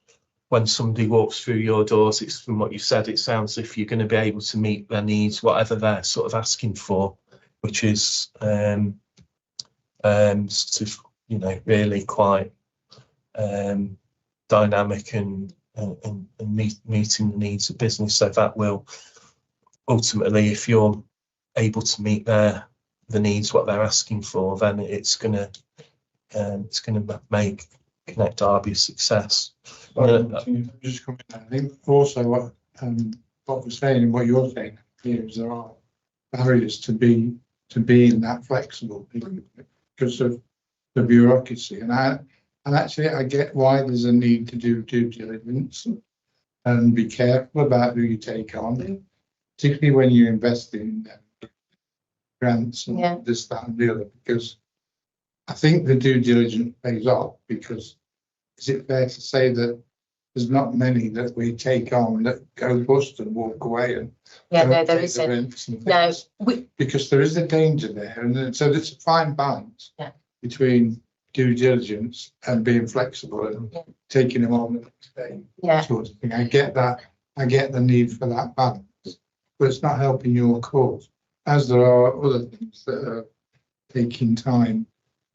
when somebody walks through your doors, it's, from what you said, it sounds as if you're going to be able to meet their needs, whatever they're sort of asking for, which is sort of, you know, really quite dynamic and meeting the needs of business. So that will ultimately, if you're able to meet the needs, what they're asking for, then it's going to make Connect Derby a success. Just comment, I think also what we're saying and what you're saying here is there are barriers to being that flexible because of the bureaucracy, and actually I get why there's a need to do due diligence and be careful about who you take on, particularly when you invest in grants and this, that, and the other, because I think the due diligence pays off. Because is it fair to say that there's not many that we take on that go bust and walk away? And no, there isn't. No, because there is a danger there, and so there's a fine balance between due diligence and being flexible and taking them on the next day, sort of thing. I get that. I get the need for that balance, but it's not helping your cause, as there are other things that are taking time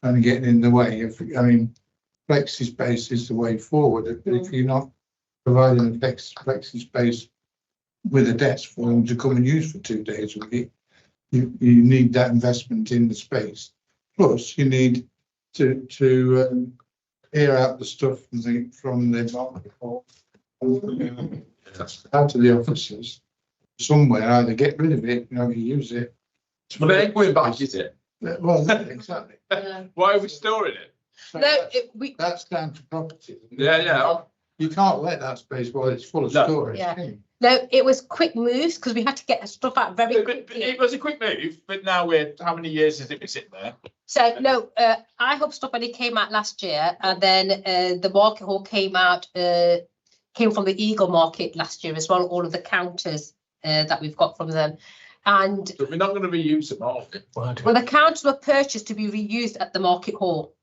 and getting in the way. I mean, flexi space is the way forward. If you're not providing a flexi space with a desk for them to come and use for 2 days a week, you need that investment in the space. Plus, you need to air out the stuff from the market hall out to the offices somewhere. Either get rid of it, you use it. But it ain't going back, is it? Well, exactly. Why are we storing it? So no, that's down to property. Yeah. You can't let that space while it's full of storage. No, it was quick moves because we had to get the stuff out very quickly. It was a quick move, but now how many years has it been sitting there? So no, I Hope stuff only came out last year, and then the market hall came from the Eagle Market last year as well. All of the counters that we've got from them, and but we're not going to reuse them all. Well, the counters were purchased to be reused at the market hall.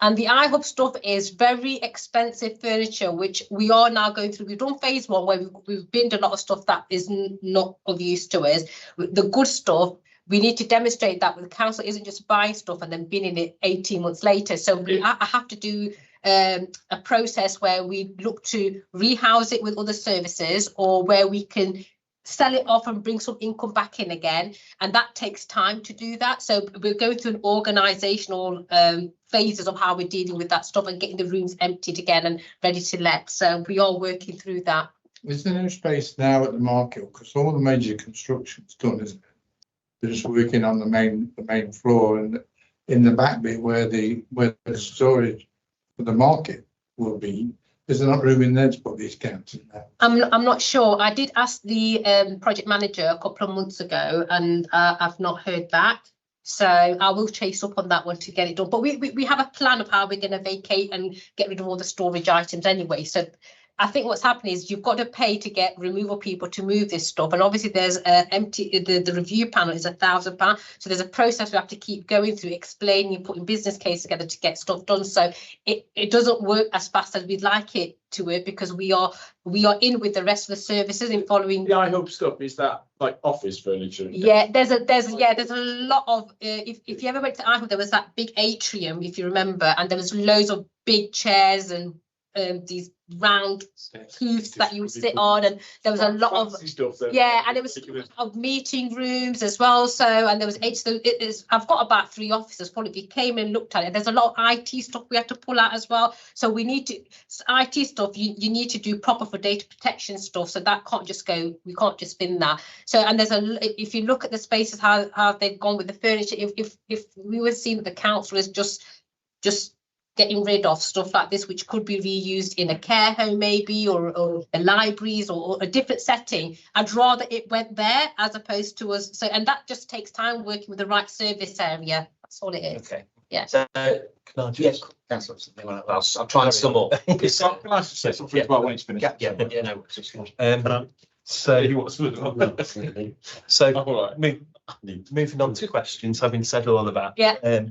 And the iHub stuff is very expensive furniture, which we are now going through. We've done phase one where we've binned a lot of stuff that is not of use to us. The good stuff, we need to demonstrate that the council isn't just buying stuff and then binning it 18 months later. So I have to do a process where we look to rehouse it with other services, or where we can sell it off and bring some income back in again, and that takes time to do that. So we're going through an organisational phases of how we're dealing with that stuff and getting the rooms emptied again and ready to let. So we are working through that. Is there no space now at the market, because all the major construction's done, isn't it? They're just working on the main floor, and in the back bit where the storage for the market will be. Is there not room in there to put these counters in there? I'm not sure. I did ask the project manager a couple of months ago, and I've not heard back. So I will chase up on that one to get it done. But we have a plan of how we're going to vacate and get rid of all the storage items anyway. So I think what's happening is you've got to pay to get removal people to move this stuff, and obviously there's the review panel is £1,000. So there's a process we have to keep going through, explaining, putting business case together to get stuff done. So it doesn't work as fast as we'd like it to work, because we are in with the rest of the services in following. The iHub stuff, is that like office furniture? Yeah, there's a lot of if you ever went to iHub, there was that big atrium, if you remember, and there was loads of big chairs and these round hoofs that you would sit on, and there was a lot of stuff there. Yeah, and it was of meeting rooms as well. So, and there was I've got about 3 offices. Probably if you came and looked at it, there's a lot of IT stuff we had to pull out as well. So we need to IT stuff. You need to do proper for data protection stuff. So that can't just go. We can't just spin that. So, and if you look at the spaces how they've gone with the furniture, if we were seeing that the council is just getting rid of stuff like this, which could be reused in a care home maybe, or a libraries, or a different setting. I'd rather it went there as opposed to us. So, and that just takes time working with the right service area. That's all it is. Okay. So, Can I yeah, just? councillor, something like that. I'll try and sum up. It's, Can I just say something about when it's finished? yeah, no. So, He wants to- so All right. moving on to questions, having said all of that. Yeah.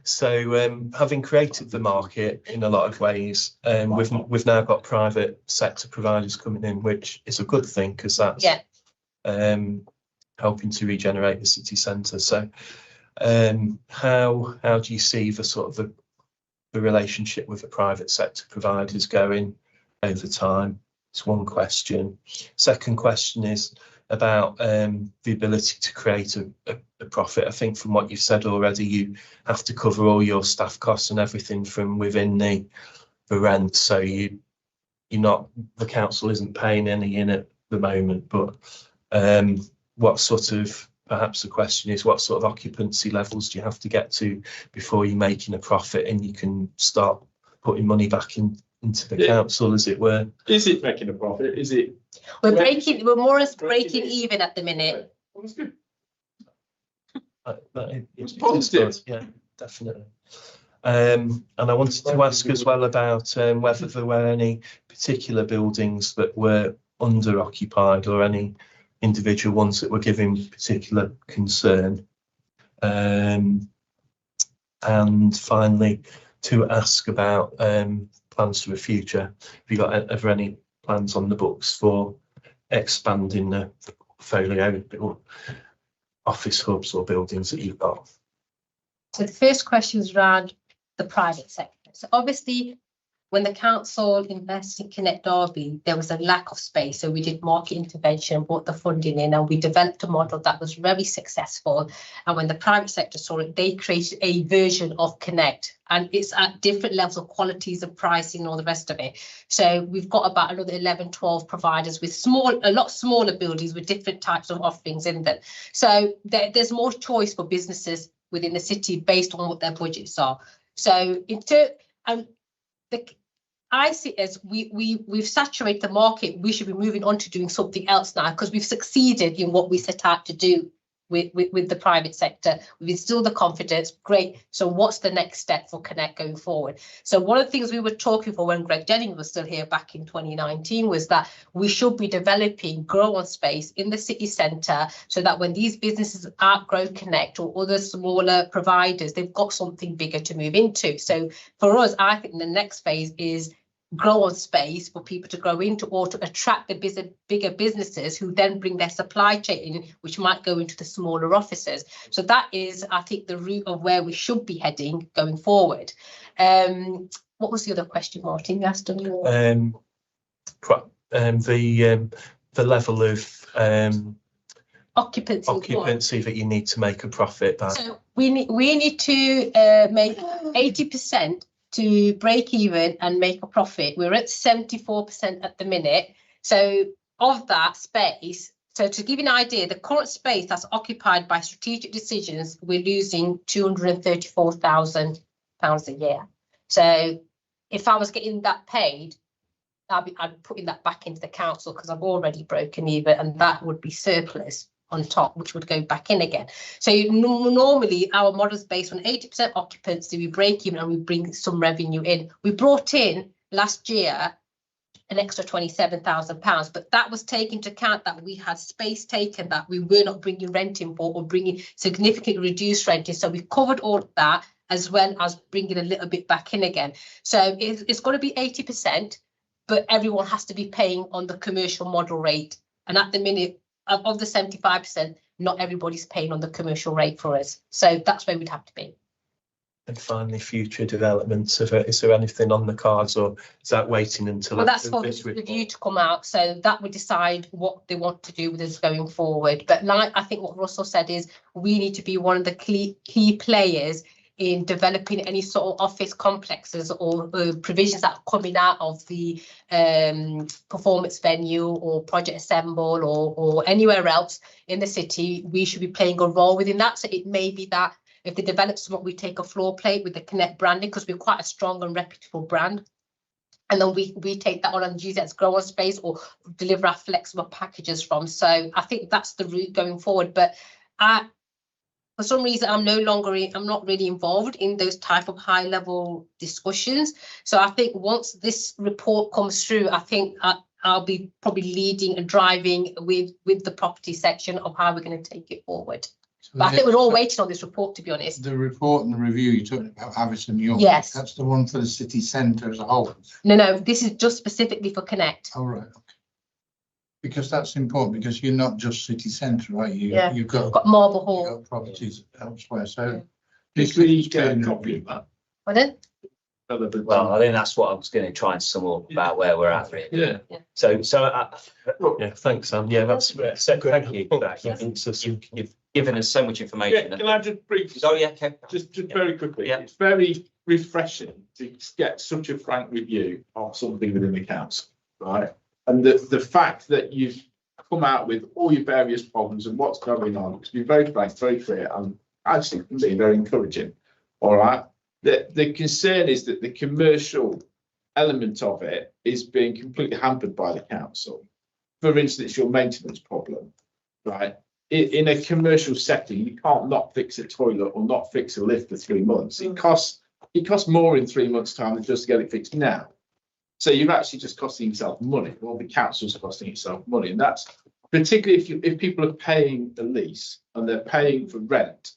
So having created the market in a lot of ways, we've now got private sector providers coming in, which is a good thing because that's helping to regenerate the city centre. So how do you see the sort of the relationship with the private sector providers going over time? It's one question. Second question is about the ability to create a profit. I think from what you've said already, you have to cover all your staff costs and everything from within the rent. So you're not, the council isn't paying any in at the moment, but what sort of, perhaps the question is, what sort of occupancy levels do you have to get to before you're making a profit and you can start putting money back into the council, as it were? Is it making a profit? Is it? We're more or less breaking even at the minute. Well, that's good. It's positive. Yeah, definitely. And I wanted to ask as well about whether there were any particular buildings that were under occupied or any individual ones that were giving particular concern. And finally, to ask about plans for the future. Are there any plans on the books for expanding the portfolio or office hubs or buildings that you've got? So the first question is around the private sector. So obviously, when the council invested in Connect Derby, there was a lack of space. So we did market intervention, brought the funding in, and we developed a model that was very successful. And when the private sector saw it, they created a version of Connect, and it's at different levels of qualities of pricing and all the rest of it. So we've got about another 11, 12 providers with a lot smaller buildings with different types of offerings in them. So there's more choice for businesses within the city based on what their budgets are. So I see it as we've saturated the market. We should be moving on to doing something else now because we've succeeded in what we set out to do with the private sector. We've instilled the confidence. Great. So what's the next step for Connect going forward? So one of the things we were talking for when Greg Jennings was still here back in 2019 was that we should be developing grow on space in the city centre so that when these businesses outgrow Connect or other smaller providers, they've got something bigger to move into. So for us, I think the next phase is grow on space for people to grow into or to attract the bigger businesses who then bring their supply chain in, which might go into the smaller offices. So that is, I think, the route of where we should be heading going forward. What was the other question, Martin? You asked on your the level of occupancy that you need to make a profit back. So we need to make 80% to break even and make a profit. We're at 74% at the minute. So of that space, so to give you an idea, the current space that's occupied by strategic decisions, we're losing £234,000 a year. So if I was getting that paid, I'd be putting that back into the council because I've already broken even, and that would be surplus on top, which would go back in again. So normally our model is based on 80% occupancy, we break even and we bring some revenue in. We brought in last year an extra £27,000, but that was taken into account that we had space taken that we were not bringing rent in for or bringing significantly reduced rent in. So we covered all of that as well as bringing a little bit back in again. So it's going to be 80%, but everyone has to be paying on the commercial model rate. And at the minute, of the 75%, not everybody's paying on the commercial rate for us. So that's where we'd have to be. And finally, future developments. Is there anything on the cards, or is that waiting until? Well, that's for this review to come out. So that would decide what they want to do with us going forward. But like I think what Russell said is we need to be one of the key players in developing any sort of office complexes or provisions that are coming out of the performance venue or project assemble or anywhere else in the city. We should be playing a role within that. So it may be that if they develop something, we take a floor plate with the Connect branding because we're quite a strong and reputable brand. And then we take that on and use it as grow on space or deliver our flexible packages from. So I think that's the route going forward. But for some reason, I'm not really involved in those type of high level discussions. So I think once this report comes through, I think I'll be probably leading and driving with the property section of how we're going to take it forward. But I think we're all waiting on this report, to be honest. The report and the review you're talking about, Addison York. Yes. That's the one for the city centre as a whole. No, this is just specifically for Connect. All right. Okay. Because that's important, because you're not just city centre, right? Yeah. You've got Marble Hall. you've got properties elsewhere. So Did we get a copy of that? Pardon? Well, I think that's what I was going to try and sum up about where we're at, really. Yeah. So, Yeah, thanks, Sam. Yeah, that's thank you for that. You've given us so much Yeah, information. can I just briefly? Oh, yeah, okay. Just very quickly, Yeah. it's very refreshing to get such a frank review of something within the council, right? And the fact that you've come out with all your various problems and what's going on, to be very frank, very clear, and actually can be very encouraging. All right. The concern is that the commercial element of it is being completely hampered by the council. For instance, your maintenance problem, right? In a commercial setting, you can't not fix a toilet or not fix a lift for 3 months. It costs more in 3 months' time than just to get it fixed now. So you're actually just costing yourself money. Well, the council's costing itself money, and that's particularly if people are paying the lease and they're paying for rent.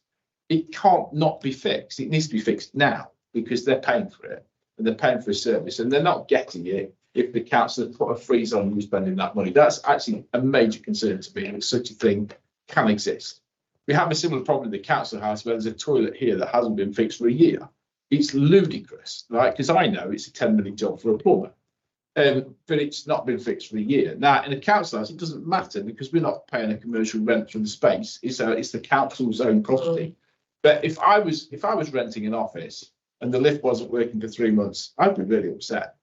It can't not be fixed. It needs to be fixed now because they're paying for it and they're paying for a service, and they're not getting it if the council has put a freeze on you spending that money. That's actually a major concern to me, and such a thing can exist. We have a similar problem in the council house where there's a toilet here that hasn't been fixed for a year. It's ludicrous, right? Because I know it's a 10-minute job for a plumber, but it's not been fixed for a year. Now, in a council house, it doesn't matter because we're not paying a commercial rent for the space. It's the council's own property. But if I was renting an office and the lift wasn't working for 3 months, I'd be really upset.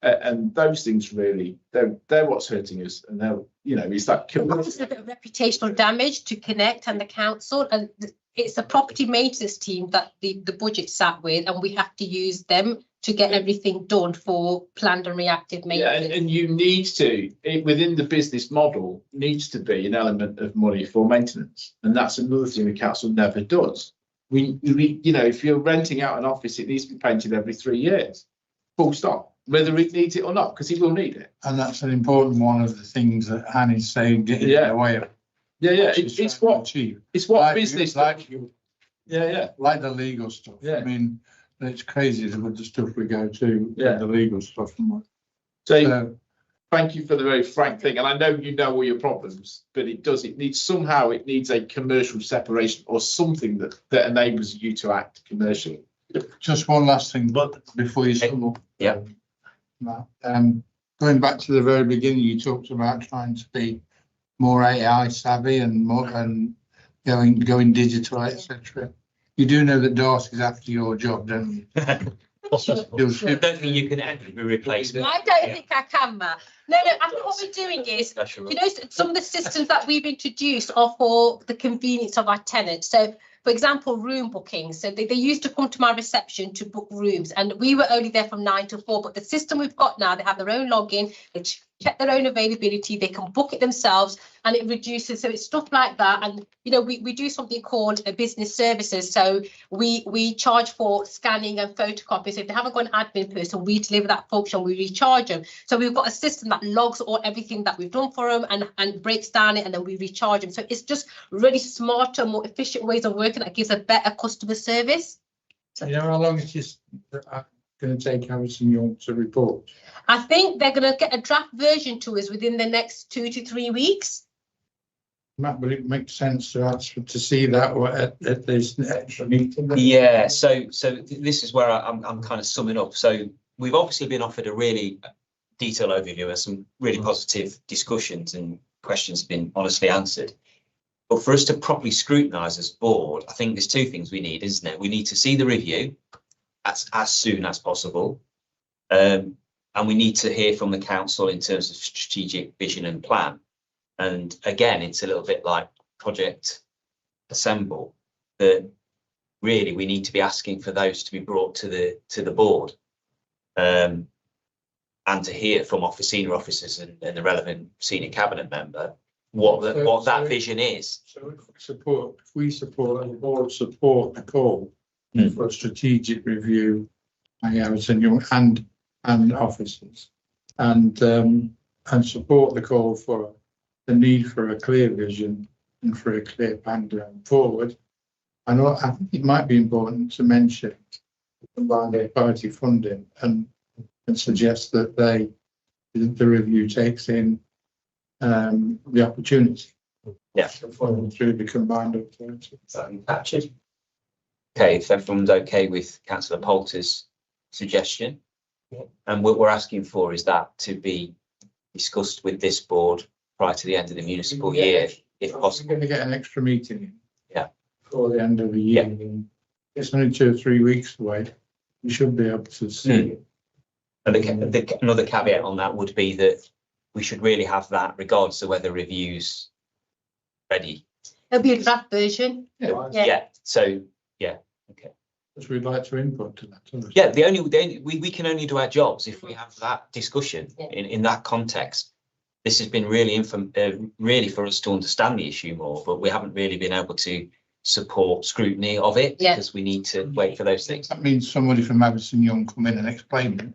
And those things really, they're what's hurting us. And they're, it's that. There's a bit of reputational damage to Connect and the council, and it's the property maintenance team that the budget sat with, and we have to use them to get everything done for planned and reactive maintenance. Yeah, and you need to, within the business model, needs to be an element of money for maintenance. And that's another thing the council never does. If you're renting out an office, it needs to be painted every 3 years, full stop, whether it needs it or not, because it will need it. And that's an important one of the things that Annie's saying, getting in the way of. Yeah, it's what business. Like the legal stuff. Yeah. I mean, it's crazy with the stuff we go to, Yeah. the legal stuff and what. So thank you for the very frank thing. And I know you know all your problems, but it needs a commercial separation or something that enables you to act commercially. Just one last thing, but before you sum up. Yeah. Going back to the very beginning, you talked about trying to be more AI savvy and more and going digital, etc. You do know that Darcy's after your job, don't you? I don't think you can actually replace it. I don't think I can, Matt. No, I think what we're doing is, some of the systems that we've introduced are for the convenience of our tenants. So, for example, room bookings. So they used to come to my reception to book rooms, and we were only there from 9 to 4. But the system we've got now, they have their own login, they check their own availability, they can book it themselves, and it reduces. So it's stuff like that. And we do something called business services. So we charge for scanning and photocopies. If they haven't got an admin person, we deliver that function, we recharge them. So we've got a system that logs everything that we've done for them and breaks down it, and then we recharge them. So it's just really smarter, more efficient ways of working that gives a better customer service. You know how long it is going to take Addison York to report? I think they're going to get a draft version to us within the next 2 to 3 weeks. Matt, would it make sense to ask to see that at this extra meeting? Yeah, so this is where I'm kind of summing up. So we've obviously been offered a really detailed overview and some really positive discussions, and questions have been honestly answered. But for us to properly scrutinise as board, I think there's 2 things we need, isn't it? We need to see the review as soon as possible. And we need to hear from the council in terms of strategic vision and plan. And again, it's a little bit like Project Assemble, that really we need to be asking for those to be brought to the board, and to hear from senior officers and the relevant senior cabinet member what that vision is. So if we support, and the board support the call for a strategic review, and officers, and support the call for the need for a clear vision and for a clear plan going forward. I think it might be important to mention combined authority funding and suggest that the review takes in the opportunity. Yeah. Through the combined authority. Captured. Okay, if everyone's okay with Councillor Poulter's suggestion, and what we're asking for is that to be discussed with this board prior to the end of the municipal year, if possible. We're going to get an extra meeting in. Yeah. Before the end of the year. It's only 2 or 3 weeks away. We should be able to see it. And another caveat on that would be that we should really have that regardless of whether review's ready. It'll be a draft version. Yeah. So, yeah. Okay. Because we'd like to input to that. Yeah. We can only do our jobs if we have that discussion in that context. This has been really really for us to understand the issue more, but we haven't really been able to support scrutiny of it because we need to wait for those things. That means somebody from Aberdeen Young come in and explain it.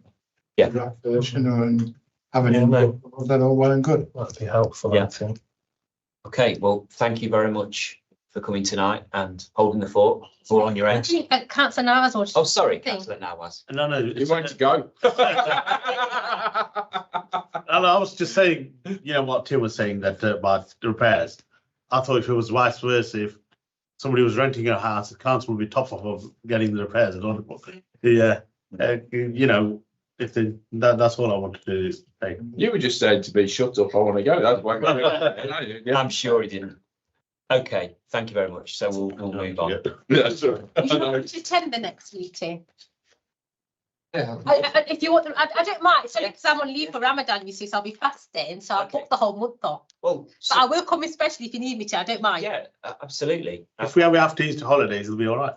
Yeah. Draft version and have an input. That all well and good. That'd be helpful, I think. Okay, well, thank you very much for coming tonight and holding the fort on your end. Councillor Nawaz was. Oh, sorry, Councillor Nawaz. No, You want to go? And I was just saying, you know, what Tim was saying that about the repairs. I thought if it was vice versa, if somebody was renting a house, the council would be top of getting the repairs. I don't know. Yeah, you know, if that's all I wanted to do is say. You were just saying to be shut up. I want to go. That's why. I'm sure he didn't. Okay, thank you very much. So we'll move on. That's right. You want to attend the next meeting? Yeah. If you want them, I don't mind. It's only because I'm on leave for Ramadan, you see, so I'll be fasting. So I'll book the whole month off. Well, But I will come especially if you need me to. I don't mind. yeah, absolutely. If we have after Easter holidays, it'll be all right.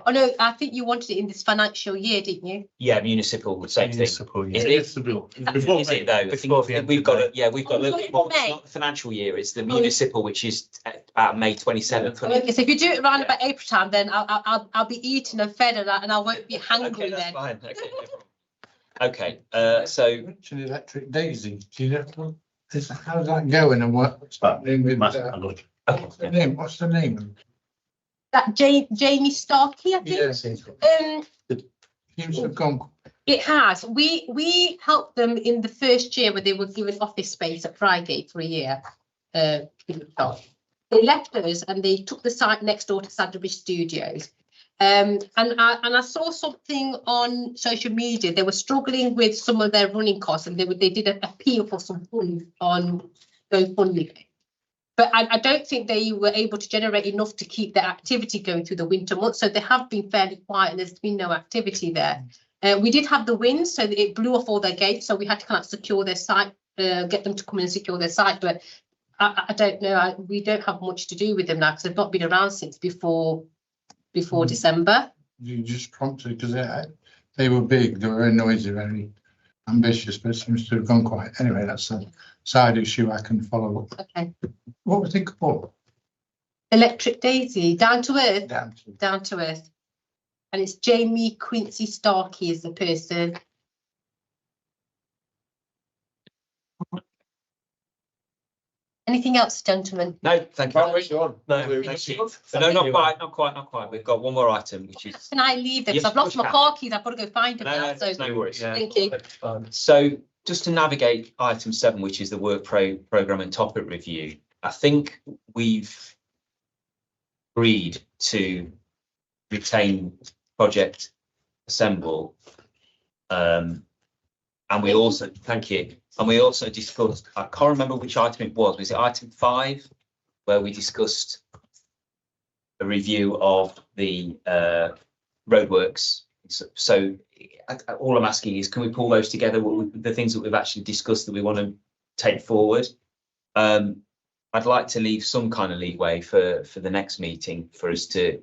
Oh no, I think you wanted it in this financial year, didn't you? Yeah, municipal, same thing. Municipal, yeah. Is it though? I think we've got it. Yeah, we've got a little bit more. It's not the financial year, it's the municipal, which is about May 27th. Okay, so if you do it around about April time, then I'll be eating and fed and I won't be hungry Okay, that's then. fine. Okay, so Mention Electric Daisy. Do you know how's that going and what's happening with what's the name? What's the name? That Jamie Starkey, I think. Yes. Seems to have gone. It has. We helped them in the first year where they were given office space at Friday for a year. They left us and they took the site next door to Sandbridge Studios. And I saw something on social media. They were struggling with some of their running costs, and they did an appeal for some funds on GoFundMe. But I don't think they were able to generate enough to keep their activity going through the winter months. So they have been fairly quiet, and there's been no activity there. We did have the wind, so it blew off all their gates. So we had to kind of secure their site, get them to come in and secure their site. But I don't know. We don't have much to do with them now because they've not been around since before December. You just prompted because they were big, they were very noisy, very ambitious, but it seems to have gone quiet. Anyway, that's a side issue I can follow up. Okay. What was it called? Electric Daisy, Down to Earth. Down to. Down to Earth. And it's Jamie Quincy Starkey is the person. Anything else, gentlemen? no, thank you. Can't wait on. No, Thank you. No, not quite. We've got one more item, which is Can I leave them? Yes, Because I've lost of my course car keys. I've got to go find them now. So no worries. Yeah. thank you. So just to navigate item 7, which is the work programme and topic review, I think we've agreed to retain Project Assemble. And we also, thank you. And we also discussed, I can't remember which item it was. Was it item 5, where we discussed a review of the roadworks? So all I'm asking is, can we pull those together, the things that we've actually discussed that we want to take forward? I'd like to leave some kind of leeway for the next meeting for us to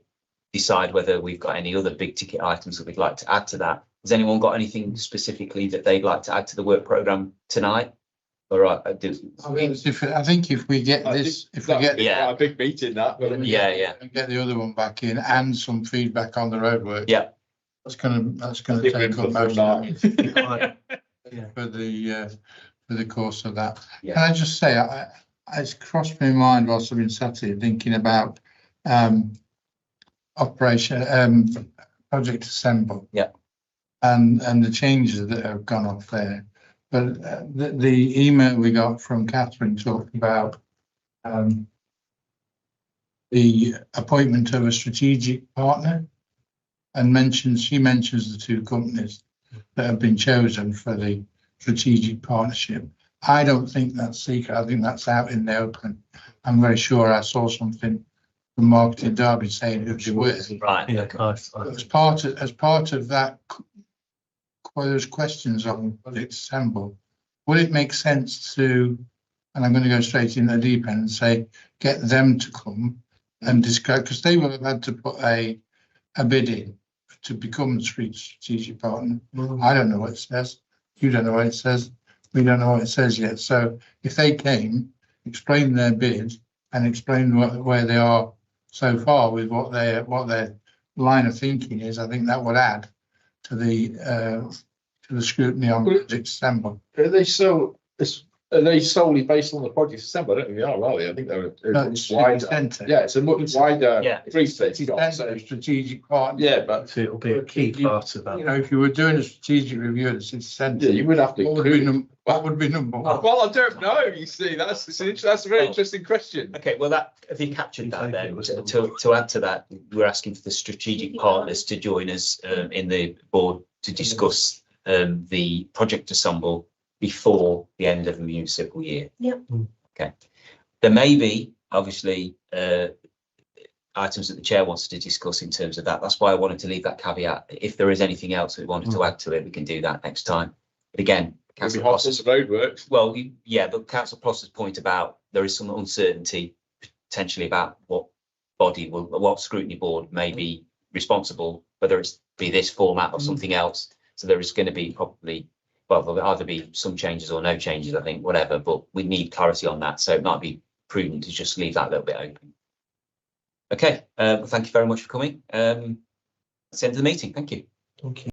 decide whether we've got any other big ticket items that we'd like to add to that. Has anyone got anything specifically that they'd like to add to the work programme tonight? All right, I do. I think if we get this, if we get Yeah. a big meeting that. Yeah. and get the other one back in and some feedback on the roadwork. Yeah. That's gonna take up most of it for the course of that. Yeah. Can I just say, it's crossed my mind whilst I've been sat here thinking about Operation Project Assemble. Yeah. And the changes that have gone off there. But the email we got from Catherine talked about the appointment of a strategic partner, and she mentions the two companies that have been chosen for the strategic partnership. I don't think that's secret. I think that's out in the open. I'm very sure I saw something from Marketing Derby saying who they were. Right. Yeah, As part of that, those questions on Project Assemble, would it make sense to, and I'm going to go straight in the deep end and say, get them to come and discuss, because they will have had to put a bid in to become the strategic partner. I don't know what it says. You don't know what it says. We don't know what it says yet. So if they came, explain their bid and explain where they are so far with what their line of thinking is, I think that would add to the scrutiny on Project Assemble. Are they solely based on the Project Assemble? I don't think they are they? I think they're much wider. Yeah, it's a much wider brief. Strategic partner. Yeah, but it'll be a key part of that. You know, if you were doing a strategic review of the city centre, you would have to. What would be number one? Well, I don't know. You see, that's a very interesting question. Okay, well, have you captured that then? To add to that, we're asking for the strategic partners to join us in the board to discuss the Project Assemble before the end of the municipal year. Yep. Okay. There may be, obviously, items that the chair wants to discuss in terms of that. That's why I wanted to leave that caveat. If there is anything else we wanted to add to it, we can do that next time. But again, Councillor Prosser's roadworks. Well, yeah, but Councillor Prosser's point about there is some uncertainty potentially about what scrutiny board may be responsible, whether it's be this format or something else. So there is going to be probably, well, there'll either be some changes or no changes, I think, whatever, but we need clarity on that. So it might be prudent to just leave that a little bit open. Okay, well, thank you very much for coming. That's the end of the meeting. Thank you. Thank you.